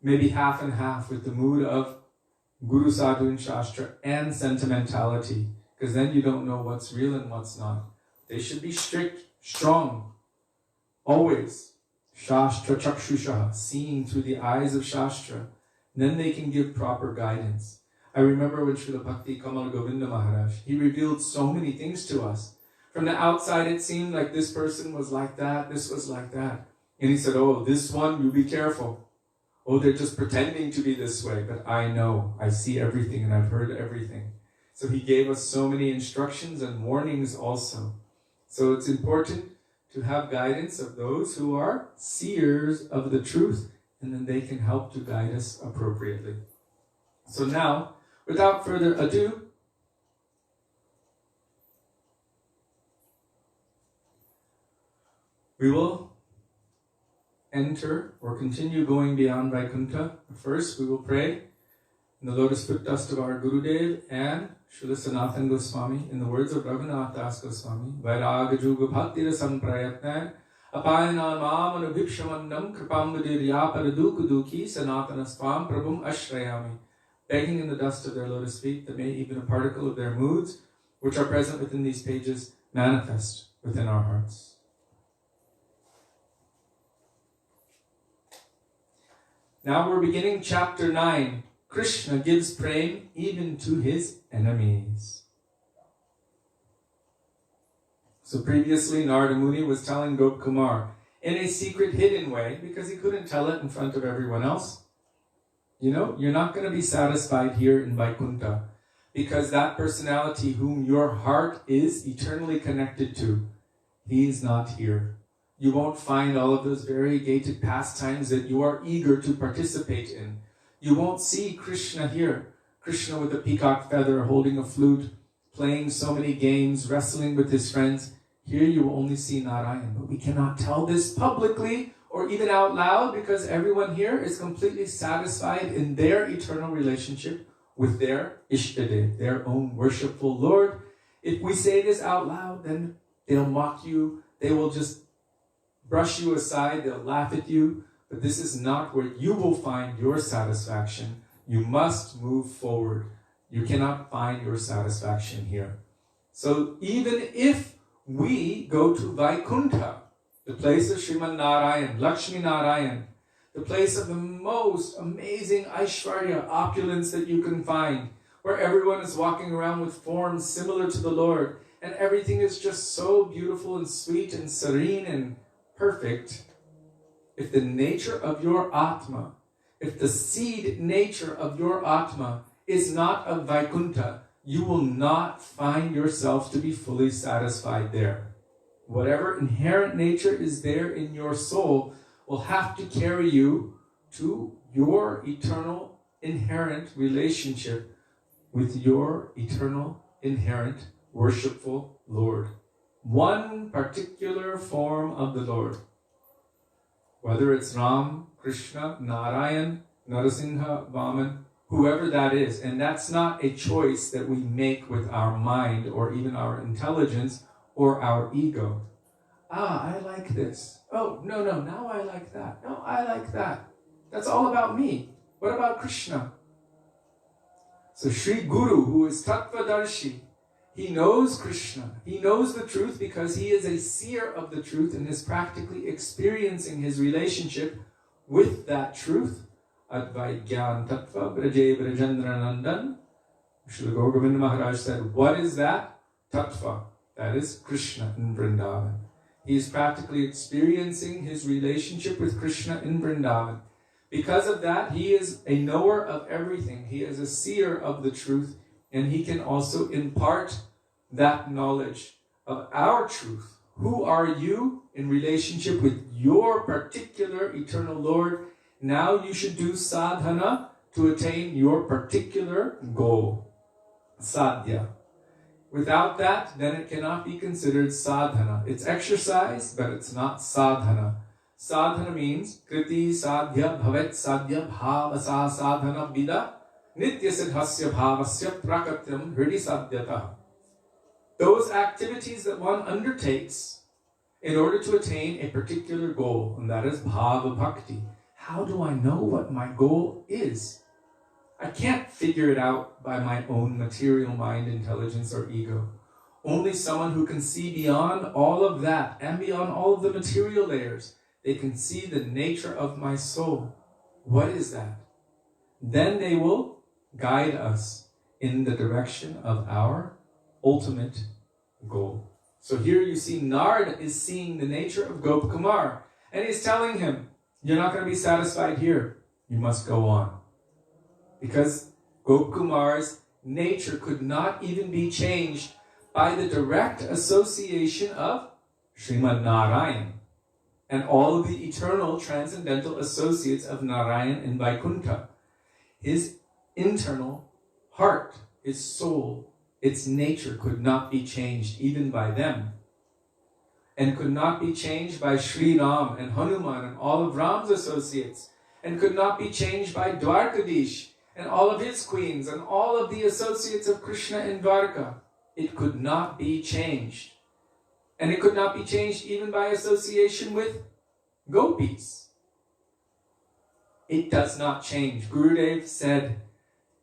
maybe half and half with the mood of Guru, Sadhu and Shastra and sentimentality, because then you don't know what's real and what's not. They should be strict, strong, always. Shastra chakshusha, seeing through the eyes of Shastra. Then they can give proper guidance. I remember when Srila Bhakti Kamal Govinda Maharaj, he revealed so many things to us. From the outside it seemed like this person was like that, this was like that. And he said, oh, this one, you be careful. Oh, they're just pretending to be this way, but I know, I see everything and I've heard everything. So he gave us so many instructions and warnings also. So it's important to have guidance of those who are seers of the truth, and then they can help to guide us appropriately. So now, without further ado, we will enter or continue going beyond Vaikuntha. First, we will pray in the lotus foot dust of our Gurudev and Srila Sanatan Goswami in the words of Raghunath Das Goswami. Vairagya Juga Bhaktira Samprayatna Apayana Mam Anubhipshamannam Kripambudiryaparadukuduki Sanatanasvam Prabhum Ashrayami. Begging in the dust of their lotus feet that may even a particle of their moods, which are present within these pages, manifest within our hearts. Now we're beginning chapter 9. Krishna gives prem even to his enemies. So previously Narada Muni was telling Gop Kumar in a secret, hidden way, because he couldn't tell it in front of everyone else. You know, you're not going to be satisfied here in Vaikuntha, because that personality whom your heart is eternally connected to, he's not here. You won't find all of those variegated pastimes that you are eager to participate in. You won't see Krishna here. Krishna with a peacock feather, holding a flute, playing so many games, wrestling with his friends. Here you will only see Narayan. But we cannot tell this publicly or even out loud, because everyone here is completely satisfied in their eternal relationship with their Ishtadev, their own worshipful Lord. If we say this out loud, then they'll mock you. They will just brush you aside, they'll laugh at you, but this is not where you will find your satisfaction. You must move forward. You cannot find your satisfaction here. So even if we go to Vaikuntha, the place of Srimad Narayan, Lakshmi Narayan, the place of the most amazing Aishwarya, opulence that you can find, where everyone is walking around with forms similar to the Lord, and everything is just so beautiful and sweet and serene and perfect. If the nature of your Atma, if the seed nature of your Atma is not of Vaikuntha, you will not find yourself to be fully satisfied there. Whatever inherent nature is there in your soul will have to carry you to your eternal inherent relationship with your eternal inherent worshipful Lord. One particular form of the Lord. Whether it's Ram, Krishna, Narayan, Narasimha, Vaman, whoever that is. And that's not a choice that we make with our mind or even our intelligence or our ego. I like this. Oh, no, now I like that. No, I like that. That's all about me. What about Krishna? So Sri Guru, who is Tattvadarshi, he knows Krishna. He knows the truth because he is a seer of the truth and is practically experiencing his relationship with that truth. Advaigyan Tattva Braje Brajendra Nandan. Srila Govinda Maharaj said, what is that? Tattva. That is Krishna in Vrindavan. He is practically experiencing his relationship with Krishna in Vrindavan. Because of that, he is a knower of everything. He is a seer of the truth, and he can also impart that knowledge of our truth. Who are you in relationship with your particular eternal Lord? Now you should do sadhana to attain your particular goal. Sadhya. Without that, then it cannot be considered sadhana. It's exercise, but it's not sadhana. Sadhana means kriti sadhya bhavet sadhya bhavasa sadhana vida nitya siddhasya bhavasya prakatyam hridi sadhyata. Those activities that one undertakes in order to attain a particular goal, and that is bhava bhakti. How do I know what my goal is? I can't figure it out by my own material mind, intelligence, or ego. Only someone who can see beyond all of that and beyond all of the material layers, they can see the nature of my soul. What is that? Then they will guide us in the direction of our ultimate goal. So here you see Narada is seeing the nature of Gopakumar, and he's telling him, you're not going to be satisfied here. You must go on. Because Gopakumar's nature could not even be changed by the direct association of Srimad Narayan and all of the eternal transcendental associates of Narayan in Vaikuntha. His internal heart, his soul, its nature could not be changed even by them, and could not be changed by Sri Ram and Hanuman and all of Ram's associates, and could not be changed by Dwarkadish and all of his queens and all of the associates of Krishna in Dwarka. It could not be changed. And it could not be changed even by association with gopis. It does not change. Gurudev said,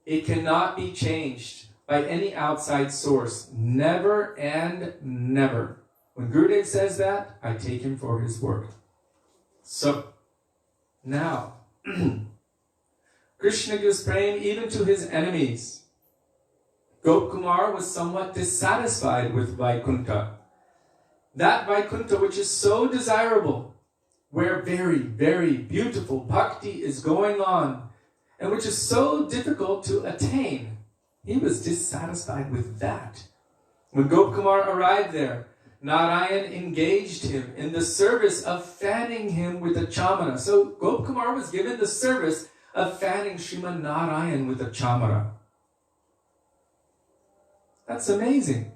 it cannot be changed by any outside source. Never and never. When Gurudev says that, I take him for his word. So, now, Krishna gives prema even to his enemies. Gopakumar was somewhat dissatisfied with Vaikuntha. That Vaikuntha which is so desirable, where very, very beautiful bhakti is going on, and which is so difficult to attain. He was dissatisfied with that. When Gopakumar arrived there, Narayan engaged him in the service of fanning him with a chamara. So Gopakumar was given the service of fanning Srimad Narayan with a chamara. That's amazing.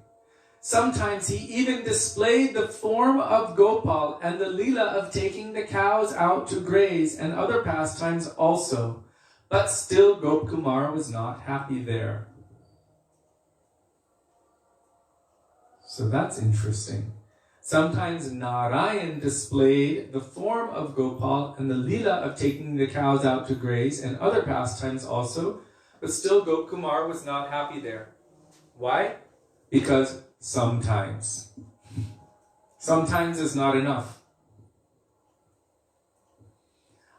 Sometimes he even displayed the form of Gopal and the leela of taking the cows out to graze and other pastimes also. But still Gopakumar was not happy there. So that's interesting. Sometimes Narayan displayed the form of Gopal and the leela of taking the cows out to graze and other pastimes also, but still Gopakumar was not happy there. Why? Because sometimes. Sometimes is not enough.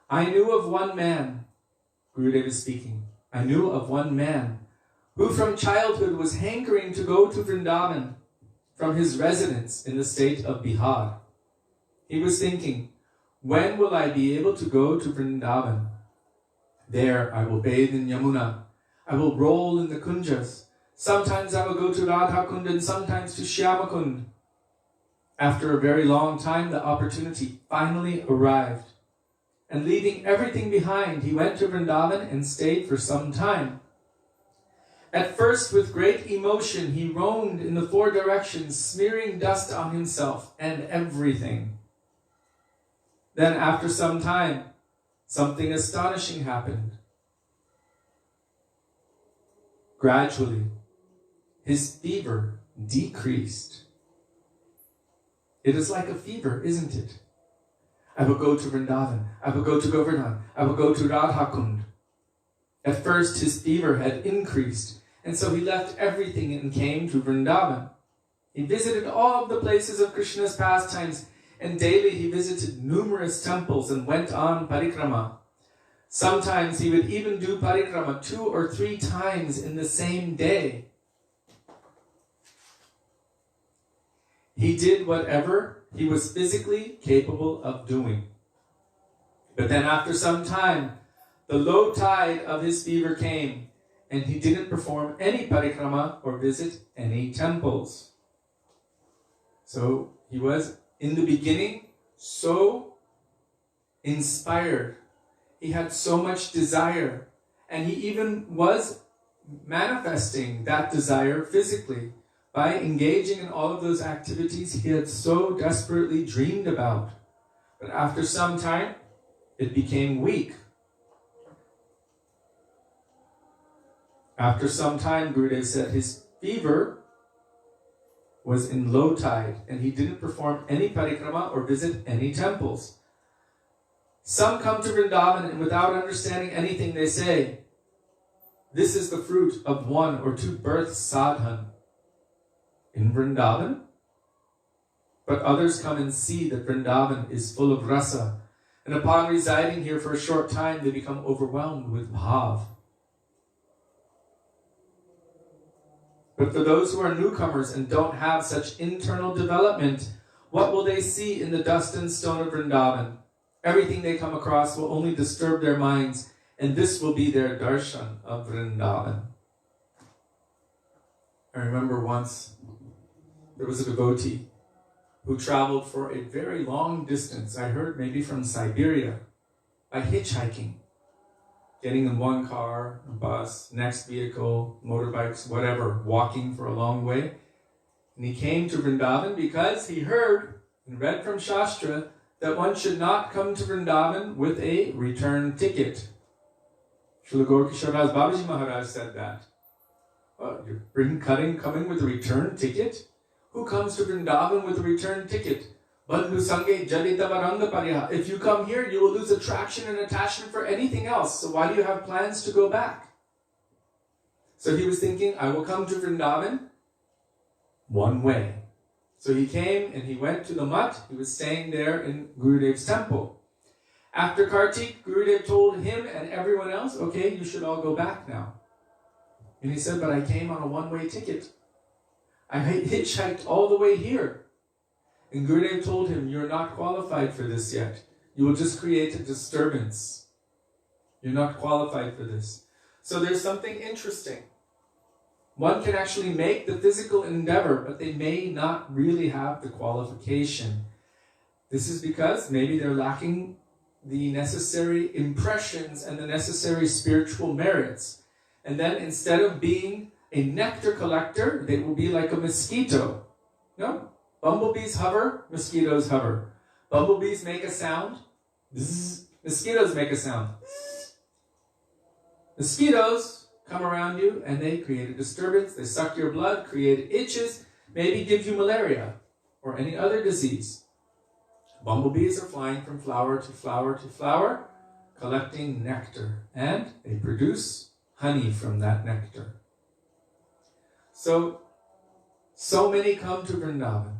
I knew of one man, Gurudev is speaking, I knew of one man who from childhood was hankering to go to Vrindavan from his residence in the state of Brihad. He was thinking, when will I be able to go to Vrindavan? There I will bathe in Yamuna. I will roll in the kunjas. Sometimes I will go to Radha Kund and sometimes to Shyama Kund. After a very long time, the opportunity finally arrived. And leaving everything behind, he went to Vrindavan and stayed for some time. At first, with great emotion, he roamed in the four directions, smearing dust on himself and everything. Then, after some time, something astonishing happened. Gradually, his fever decreased. It is like a fever, isn't it? I will go to Vrindavan. I will go to Govardhan. I will go to Radhakund. At first, his fever had increased, and so he left everything and came to Vrindavan. He visited all of the places of Krishna's pastimes, and daily he visited numerous temples and went on parikrama. Sometimes he would even do parikrama 2 or 3 times in the same day. He did whatever he was physically capable of doing. But then after some time, the low tide of his fever came, and he didn't perform any parikrama or visit any temples. So he was, in the beginning, so inspired. He had so much desire, and he even was manifesting that desire physically by engaging in all of those activities he had so desperately dreamed about. But after some time, it became weak. After some time, Gurudev said his fever was in low tide, and he didn't perform any parikrama or visit any temples. Some come to Vrindavan, and without understanding anything, they say, this is the fruit of 1 or 2 births sadhan in Vrindavan. But others come and see that Vrindavan is full of rasa, and upon residing here for a short time, they become overwhelmed with bhav. But for those who are newcomers and don't have such internal development, what will they see in the dust and stone of Vrindavan? Everything they come across will only disturb their minds, and this will be their darshan of Vrindavan. I remember once there was a devotee who traveled for a very long distance, I heard maybe from Siberia, by hitchhiking. Getting in one car, a bus, next vehicle, motorbikes, whatever, walking for a long way. And he came to Vrindavan because he heard and read from Shastra that one should not come to Vrindavan with a return ticket. Srila Kishori Babaji Maharaj said that. Oh, you're coming with a return ticket? Who comes to Vrindavan with a return ticket? Bandhu sange jalita varanga pariha. If you come here, you will lose attraction and attachment for anything else. So why do you have plans to go back? So he was thinking, I will come to Vrindavan one way. So he came and he went to the mutt. He was staying there in Gurudev's temple. After Kartik, Gurudev told him and everyone else, okay, you should all go back now. And he said, but I came on a one-way ticket. I hitchhiked all the way here. And Gurudev told him, you're not qualified for this yet. You will just create a disturbance. You're not qualified for this. So there's something interesting. One can actually make the physical endeavor, but they may not really have the qualification. This is because maybe they're lacking the necessary impressions and the necessary spiritual merits. And then instead of being a nectar collector, they will be like a mosquito. No? Bumblebees hover, mosquitoes hover. Bumblebees make a sound, bzz. Mosquitoes make a sound. Bzz. Mosquitoes come around you and they create a disturbance, they suck your blood, create itches, maybe give you malaria or any other disease. Bumblebees are flying from flower to flower to flower, collecting nectar, and they produce honey from that nectar. So many come to Vrindavan.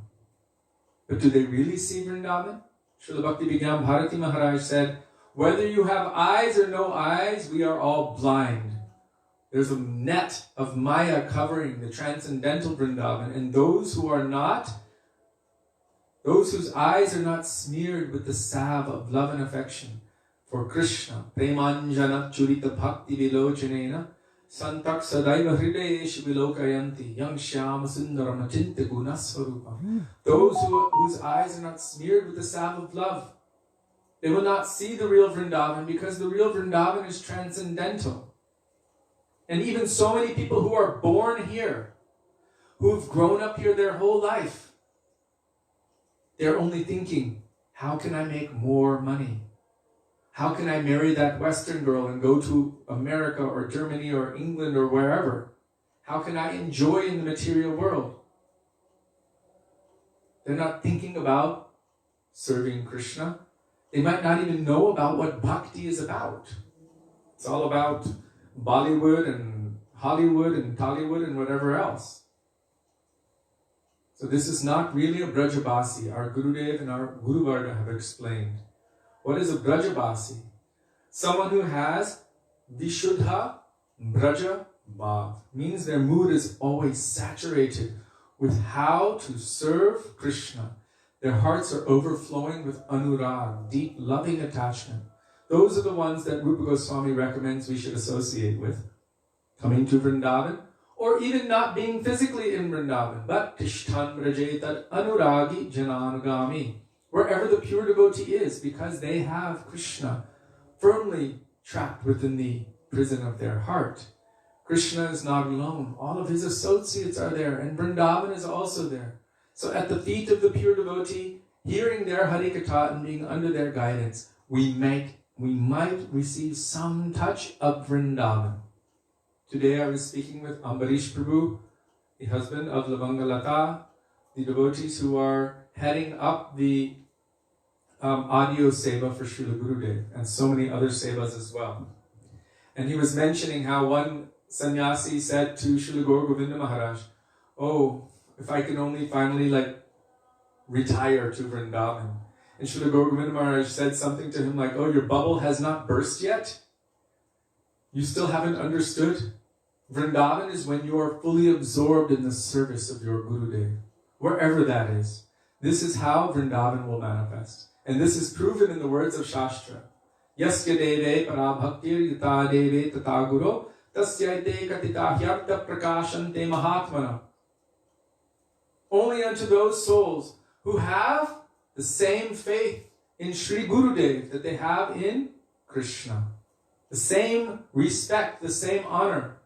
But do they really see Vrindavan? Srila Bhaktivedanta Bharati Maharaj said, whether you have eyes or no eyes, we are all blind. There's a net of Maya covering the transcendental Vrindavan, and those who are not, those whose eyes are not smeared with the salve of love and affection for Krishna, Premanjana Churita Bhakti Vilochanena, Santak Sadaiva Hridayesh Vilokayanti, Yang Shyam Sundaram Achinta Gunasvarupa. Those whose eyes are not smeared with the salve of love, they will not see the real Vrindavan because the real Vrindavan is transcendental. And even so many people who are born here, who've grown up here their whole life, they're only thinking, how can I make more money? How can I marry that Western girl and go to America or Germany or England or wherever? How can I enjoy in the material world? They're not thinking about serving Krishna. They might not even know about what bhakti is about. It's all about Bollywood and Hollywood and Tollywood and whatever else. So this is not really a Brajabasi. Our Gurudev and our Guru Varga have explained. What is a Brajabasi? Someone who has Vishuddha Braja Bhav. Means their mood is always saturated with how to serve Krishna. Their hearts are overflowing with anurag, deep loving attachment. Those are the ones that Rupa Goswami recommends we should associate with. Coming to Vrindavan, or even not being physically in Vrindavan, but Tishtan Vrajetad Anuragi Jananugami, wherever the pure devotee is, because they have Krishna firmly trapped within the prison of their heart. Krishna is not alone. All of his associates are there, and Vrindavan is also there. So at the feet of the pure devotee, hearing their Harikatha and being under their guidance, we might receive some touch of Vrindavan. Today I was speaking with Ambarish Prabhu, the husband of Lavangalata, the devotees who are heading up the audio seva for Srila Gurudev, and so many other sevas as well. And he was mentioning how one sannyasi said to Srila Govinda Maharaj, "Oh, if I can only finally retire to Vrindavan." And Srila Govinda Maharaj said something to him like, "Oh, your bubble has not burst yet? You still haven't understood? Vrindavan is when you are fully absorbed in the service of your Gurudev, wherever that is. This is how Vrindavan will manifest. And this is proven in the words of Shastra. Yasya deve parabhaktir yata deve tata guru tasyaite katita hyarta prakashante mahatmana." Only unto those souls who have the same faith in Sri Gurudev that they have in Krishna, the same respect, the same honor.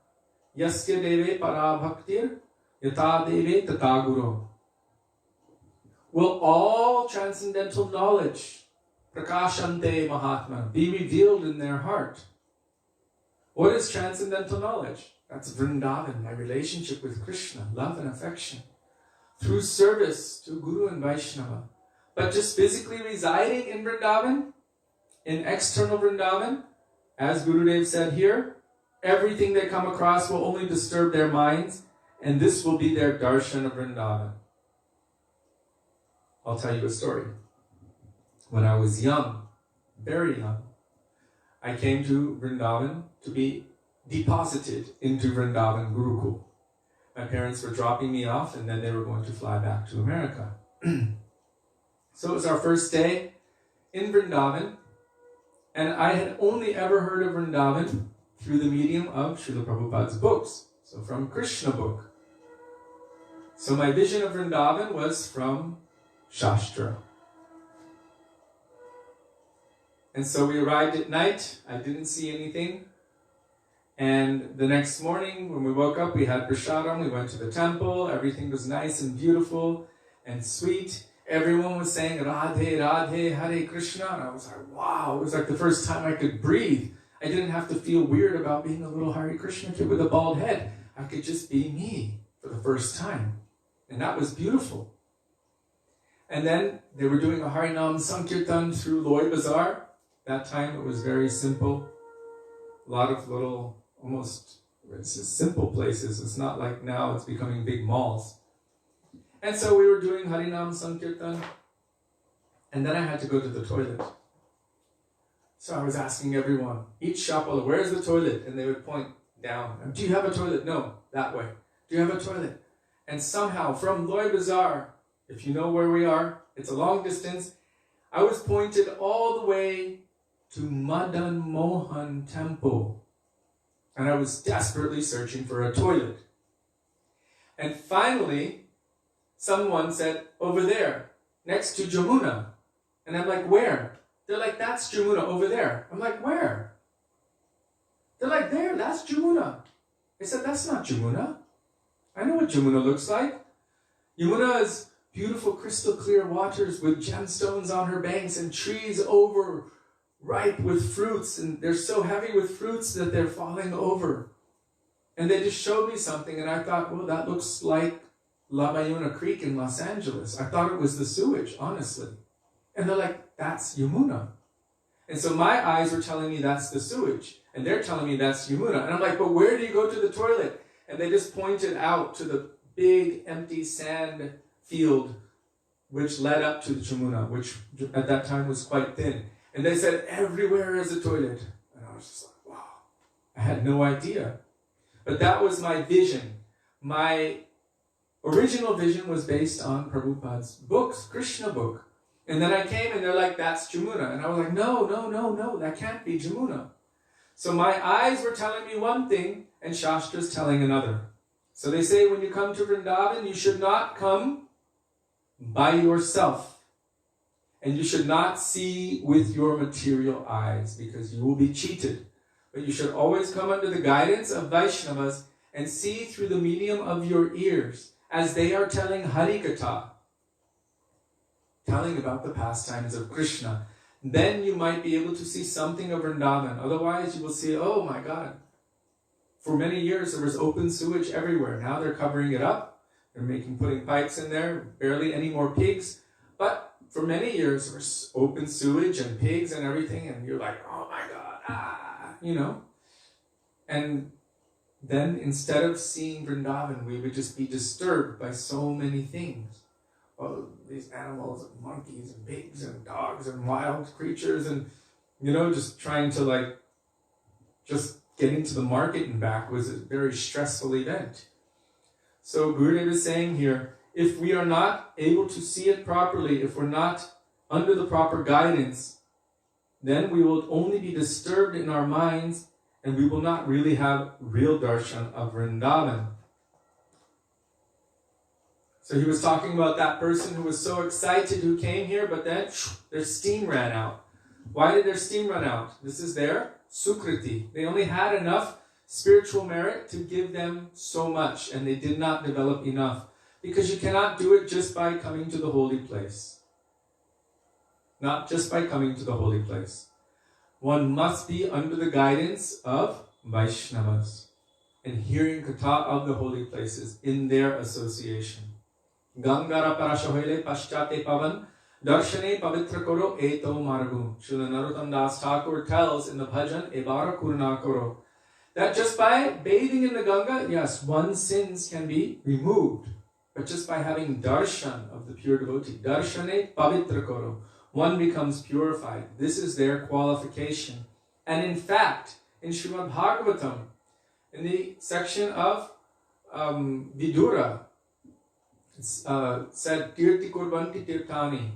Yasya deve parabhaktir yata deve tata guru. Will all transcendental knowledge, prakashante mahatma, be revealed in their heart. What is transcendental knowledge? That's Vrindavan, my relationship with Krishna, love and affection, through service to Guru and Vaisnava. But just physically residing in Vrindavan, in external Vrindavan, as Gurudev said here, everything they come across will only disturb their minds, and this will be their darshan of Vrindavan. I'll tell you a story. When I was young, very young, I came to Vrindavan to be deposited into Vrindavan Gurukul. My parents were dropping me off, and then they were going to fly back to America. So it was our first day in Vrindavan, and I had only ever heard of Vrindavan through the medium of Srila Prabhupada's books, so from Krishna book. So my vision of Vrindavan was from Shastra. And so we arrived at night. I didn't see anything. And the next morning, when we woke up, we had prasadam. We went to the temple. Everything was nice and beautiful and sweet. Everyone was saying, Radhe, Radhe, Hare Krishna. And I was like, wow. It was like the first time I could breathe. I didn't have to feel weird about being a little Hare Krishna kid with a bald head. I could just be me for the first time. And that was beautiful. And then they were doing a Harinam Sankirtan through Loy Bazaar. That time it was very simple. A lot of little, it's just simple places. It's not like now it's becoming big malls. And so we were doing Harinam Sankirtan. And then I had to go to the toilet. So I was asking everyone, each shopwala, where's the toilet? And they would point down. Do you have a toilet? No, that way. Do you have a toilet? And somehow from Loy Bazaar, if you know where we are, it's a long distance, I was pointed all the way to Madan Mohan temple. And I was desperately searching for a toilet. And finally, someone said, over there, next to Jamuna. And I'm like, where? They're like, that's Jamuna over there. I'm like, where? They're like, there, that's Jamuna. I said, that's not Jamuna. I know what Jamuna looks like. Yamuna is beautiful crystal clear waters with gemstones on her banks and trees over ripe with fruits, and they're so heavy with fruits that they're falling over. And they just showed me something, and I thought, well, that looks like La Mayuna Creek in Los Angeles. I thought it was the sewage, honestly. And they're like, that's Yamuna. And so my eyes were telling me that's the sewage, and they're telling me that's Yamuna. And I'm like, but where do you go to the toilet? And they just pointed out to the big empty sand field which led up to the Jamuna, which at that time was quite thin. And they said, everywhere is a toilet. And I was just like, wow. I had no idea. But that was my vision. My original vision was based on Prabhupada's books, Krishna book. And then I came and they're like, that's Jamuna. And I was like, no, that can't be Jamuna. So my eyes were telling me one thing and Shastra's telling another. So they say when you come to Vrindavan, you should not come by yourself. And you should not see with your material eyes because you will be cheated. But you should always come under the guidance of Vaishnavas and see through the medium of your ears as they are telling Harikatha, telling about the pastimes of Krishna. Then you might be able to see something of Vrindavan. Otherwise you will see, oh my God. For many years there was open sewage everywhere. Now they're covering it up. They're putting pipes in there, barely any more pigs. But for many years there was open sewage and pigs and everything. And you're like, oh my God, you know. And then instead of seeing Vrindavan, we would just be disturbed by so many things. Oh, these animals and monkeys and pigs and dogs and wild creatures and, you know, just trying to just getting to the market and back was a very stressful event. So Gurudev is saying here, if we are not able to see it properly, if we're not under the proper guidance, then we will only be disturbed in our minds and we will not really have real darshan of Vrindavan. So he was talking about that person who was so excited who came here, but then their steam ran out. Why did their steam run out? This is their sukriti. They only had enough spiritual merit to give them so much, and they did not develop enough. Because you cannot do it just by coming to the holy place. Not just by coming to the holy place. One must be under the guidance of Vaishnavas and hearing katha of the holy places in their association. Gangara parashohile paschate pavan darshane pavitra koro eto margu. Srila Narottam Das Thakur tells in the bhajan ebara kurna koro that just by bathing in the Ganga, yes, one's sins can be removed. But just by having darshan of the pure devotee, darshane pavitra koro, one becomes purified. This is their qualification. And in fact, in Srimad Bhagavatam, in the section of Vidura, it's said, Tirti kurbanti tirtani,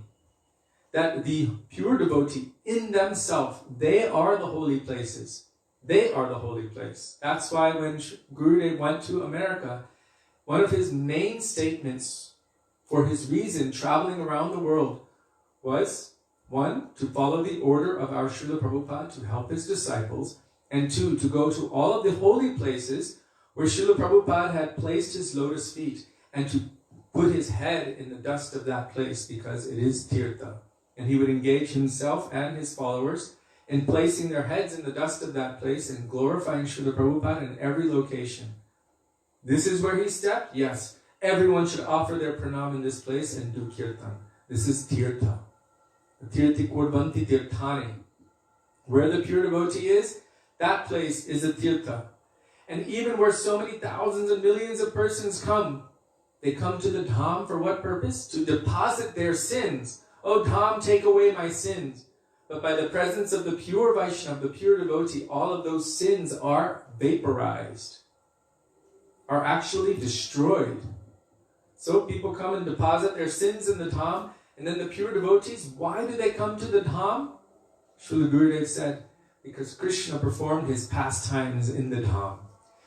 that the pure devotee in themselves, they are the holy places. They are the holy place. That's why when Gurudev went to America, one of his main statements for his reason traveling around the world was, one, to follow the order of our Srila Prabhupada to help his disciples, and two, to go to all of the holy places where Srila Prabhupada had placed his lotus feet and to put his head in the dust of that place because it is tirtha. And he would engage himself and his followers in placing their heads in the dust of that place and glorifying Srila Prabhupada in every location. This is where he stepped? Yes. Everyone should offer their pranam in this place and do kirtan. This is tirtha. Tirti kurbanti tirthani. Where the pure devotee is, that place is a tirtha. And even where so many thousands and millions of persons come, they come to the dham for what purpose? To deposit their sins. Oh dham, take away my sins. But by the presence of the pure Vaishnava, the pure devotee, all of those sins are vaporized, are actually destroyed. So people come and deposit their sins in the dham, and then the pure devotees, why do they come to the dham? Srila Gurudev said, because Krishna performed his pastimes in the dham.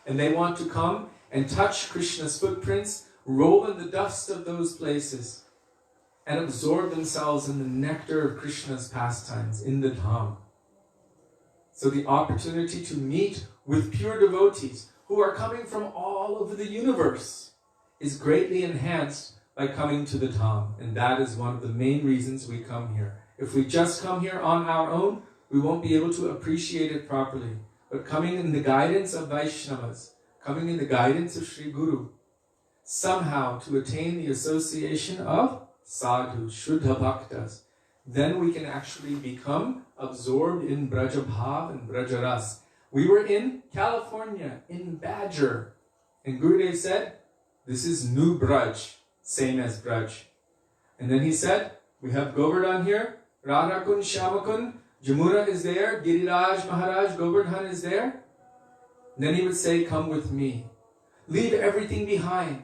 And they want to come and touch Krishna's footprints, roll in the dust of those places, and absorb themselves in the nectar of Krishna's pastimes in the dham. So the opportunity to meet with pure devotees who are coming from all over the universe is greatly enhanced by coming to the dham. And that is one of the main reasons we come here. If we just come here on our own, we won't be able to appreciate it properly. But coming in the guidance of Vaishnavas, coming in the guidance of Sri Guru, somehow to attain the association of sadhu, shuddha bhaktas, then we can actually become absorbed in Braja Bhav and Braja Ras. We were in California, in Badger, and Gurudev said, this is New Braj, same as Braj. And then he said, we have Govardhan here, Radhakund, Shyamakund, Jamuna is there, Giriraj Maharaj, Govardhan is there. And then he would say, come with me. Leave everything behind.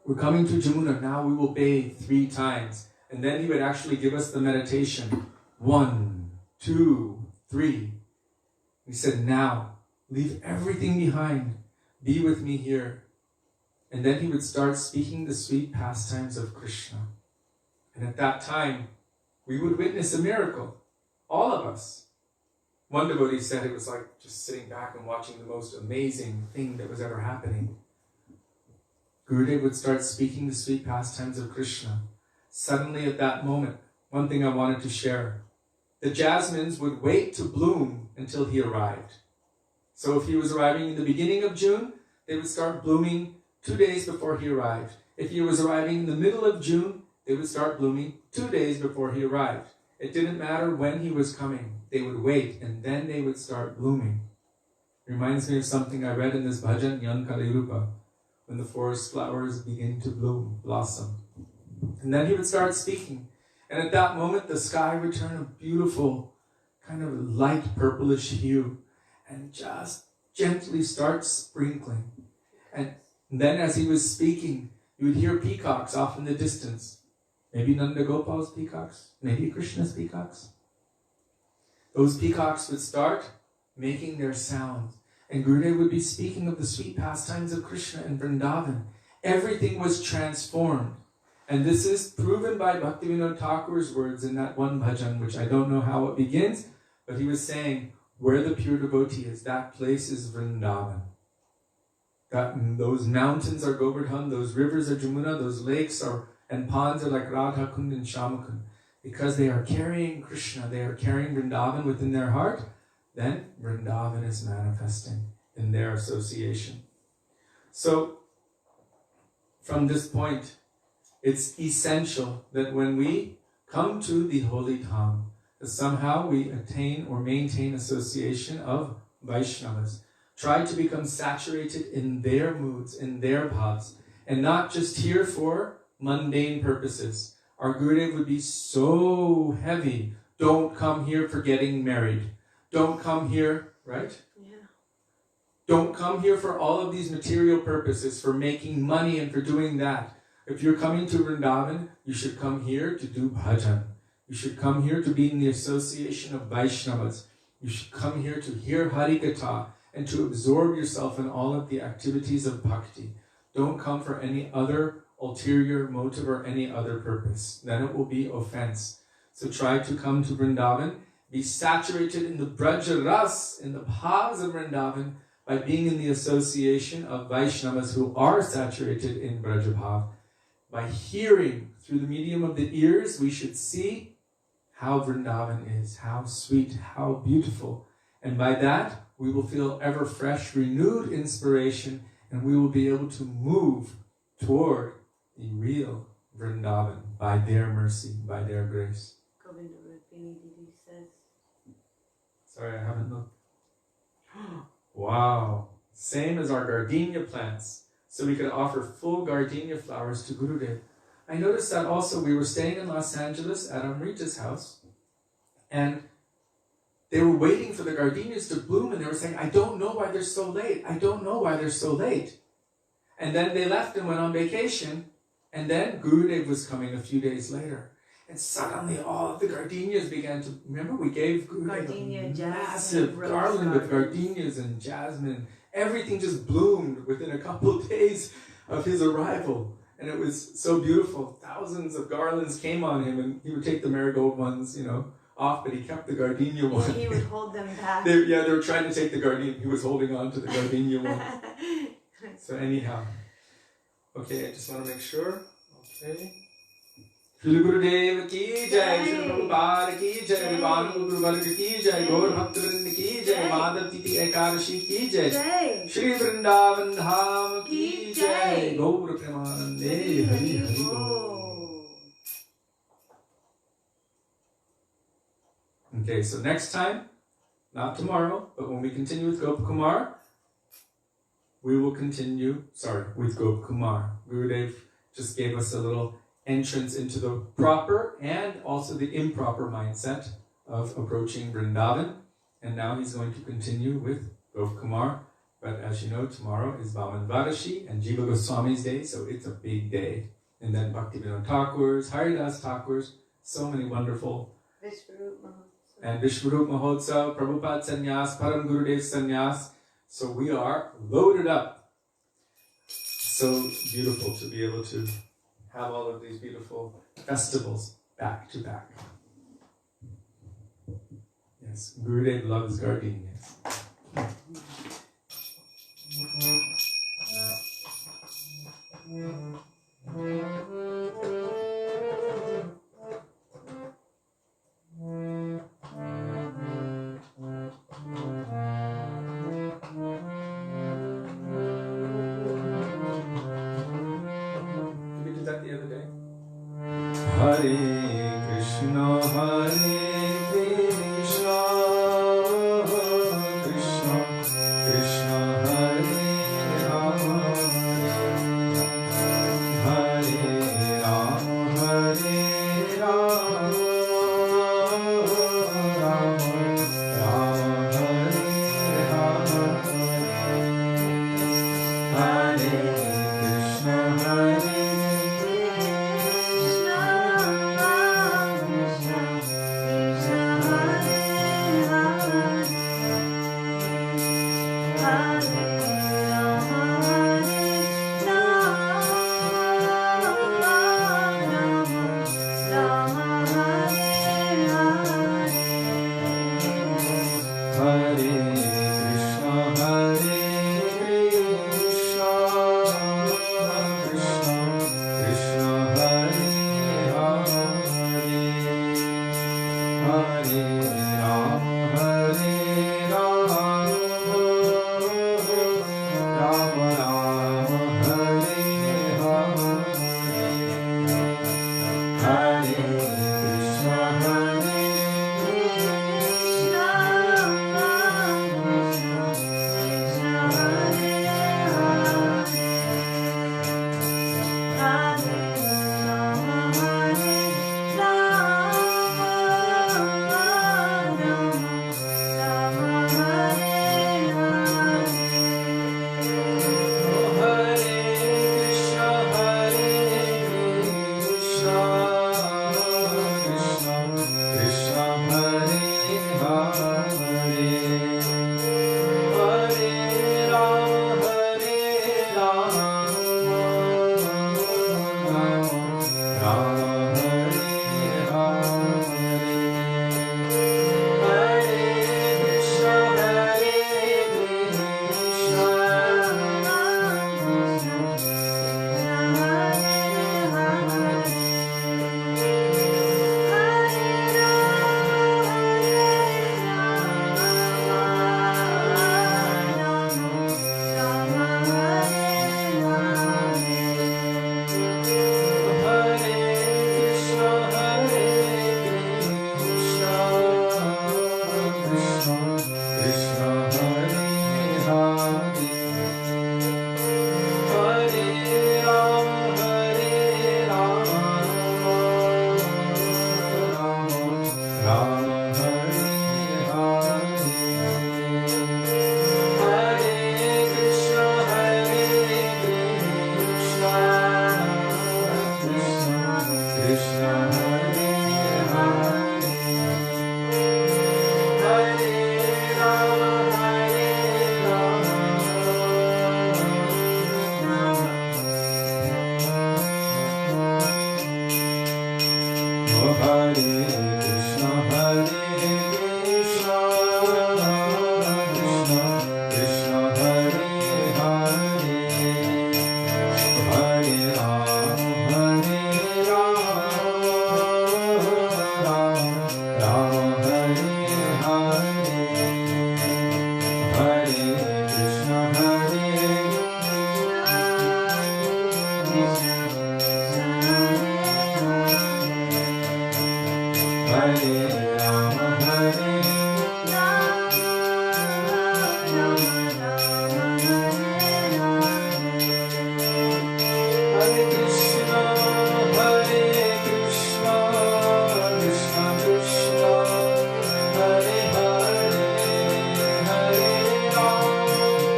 we're coming to Jamuna, now we will bathe 3 times. And then he would actually give us the meditation. 1, 2, 3. He said, now, leave everything behind. Be with me here. And then he would start speaking the sweet pastimes of Krishna. And at that time, we would witness a miracle. All of us. One devotee said it was like just sitting back and watching the most amazing thing that was ever happening. Gurudev would start speaking the sweet pastimes of Krishna. Suddenly at that moment, one thing I wanted to share. The jasmines would wait to bloom until he arrived. So if he was arriving in the beginning of June, they would start blooming 2 days before he arrived. If he was arriving in the middle of June, they would start blooming 2 days before he arrived. It didn't matter when he was coming. They would wait and then they would start blooming. It reminds me of something I read in this bhajan, Yan Kalirupa, when the forest flowers begin to bloom, blossom. And then he would start speaking. And at that moment, the sky would turn a beautiful, kind of light purplish hue and just gently start sprinkling. And then as he was speaking, you would hear peacocks off in the distance. Maybe Nanda Gopal's peacocks, maybe Krishna's peacocks. Those peacocks would start making their sounds. And Gurudev would be speaking of the sweet pastimes of Krishna in Vrindavan. Everything was transformed. And this is proven by Bhaktivedanta Thakur's words in that one bhajan, which I don't know how it begins, but he was saying, where the pure devotee is, that place is Vrindavan. Those mountains are Govardhan, those rivers are Jamuna, those lakes and ponds are like Radha Kund and Shamakund. Because they are carrying Krishna, they are carrying Vrindavan within their heart, then Vrindavan is manifesting in their association. So, from this point, it's essential that when we come to the holy Dham, that somehow we attain or maintain association of Vaishnavas. Try to become saturated in their moods, in their bhavs, and not just here for mundane purposes. Our Gurudev would be so heavy. Don't come here for getting married. Don't come here, right? Yeah. Don't come here for all of these material purposes, for making money and for doing that. If you're coming to Vrindavan, you should come here to do bhajan. You should come here to be in the association of Vaishnavas. You should come here to hear Harikatha and to absorb yourself in all of the activities of bhakti. Don't come for any other ulterior motive or any other purpose. Then it will be offense. So try to come to Vrindavan, be saturated in the Braja Ras, in the bhavs of Vrindavan, by being in the association of Vaishnavas who are saturated in Braja Bhav. By hearing through the medium of the ears, we should see how Vrindavan is, how sweet, how beautiful. And by that, we will feel ever fresh, renewed inspiration, and we will be able to move toward the real Vrindavan by their mercy, by their grace. Didi says. Sorry, I haven't looked. Wow. Same as our gardenia plants. So we could offer full gardenia flowers to Gurudev. I noticed that also we were staying in Los Angeles at Amrita's house, and they were waiting for the gardenias to bloom, and they were saying, I don't know why they're so late. I don't know why they're so late. And then they left and went on vacation, and then Gurudev was coming a few days later. And suddenly all of the gardenias began to... Remember, we gave Gurudev a massive garland of gardenias and jasmine. Everything just bloomed within a couple of days of his arrival. And it was so beautiful. Thousands of garlands came on him, and he would take the marigold ones, off, but he kept the gardenia one. He would hold them back. They were trying to take the gardenia. He was holding on to the gardenia one. So anyhow. Okay, I just want to make sure. Okay. Srila Gurudev ki jai, Srila Prabhupada ki jai, Vibhanu Guru Varga ki jai, Gaur Bhaktivedanta ki jai, Madhav Titi Ekadashi ki jai, Shri Vrindavan Dham ki jai, Gaur Premanande Hari Hari Gaur. Okay, so next time, not tomorrow, but when we continue with Gopakumar, we will continue, with Gopakumar. Gurudev just gave us a little entrance into the proper and also the improper mindset of approaching Vrindavan. And now he's going to continue with Gopakumar But as you know, tomorrow is Vaman Vadashi and Jiva Goswami's day, so it's a big day. And then Bhaktivedanta Thakur's, Haridas Thakur's, so many wonderful. And Vishwarup Mahotsav, Prabhupada Sannyas, Param Gurudev Sannyas. So we are loaded up. So beautiful to be able to have all of these beautiful festivals back to back. Yes, Gurudev loves gardenias. Hare Krishna, Krishna Krishna, Hare Rama, Hare Rama, Rama Rama, Hare Krishna, Hare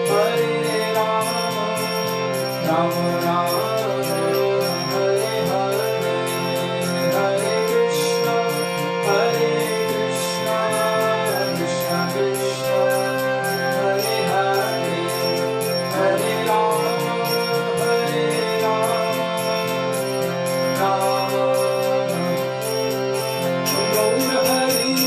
Hare Rama Rama Hare Hare Hare Krishna Krishna Krishna Hare Hare Hare Rama Rama Gaura Hari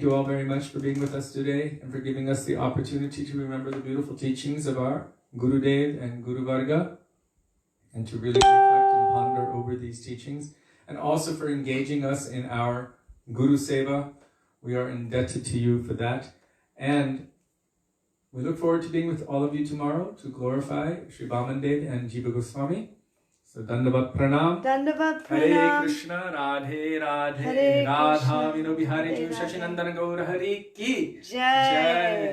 Thank you all very much for being with us today and for giving us the opportunity to remember the beautiful teachings of our Gurudev and Guru Varga and to really reflect and ponder over these teachings, and also for engaging us in our Guru Seva. We are indebted to you for that, and we look forward to being with all of you tomorrow to glorify Sri Vamandev and Jiva Goswami. So Dandavat Pranam. Dandavat Pranam. Hare Krishna, Radhe Radhe, Hare Radha Krishna, Vino Bihari Hare Ju Shashinandana Gaura Hari Ki Jai.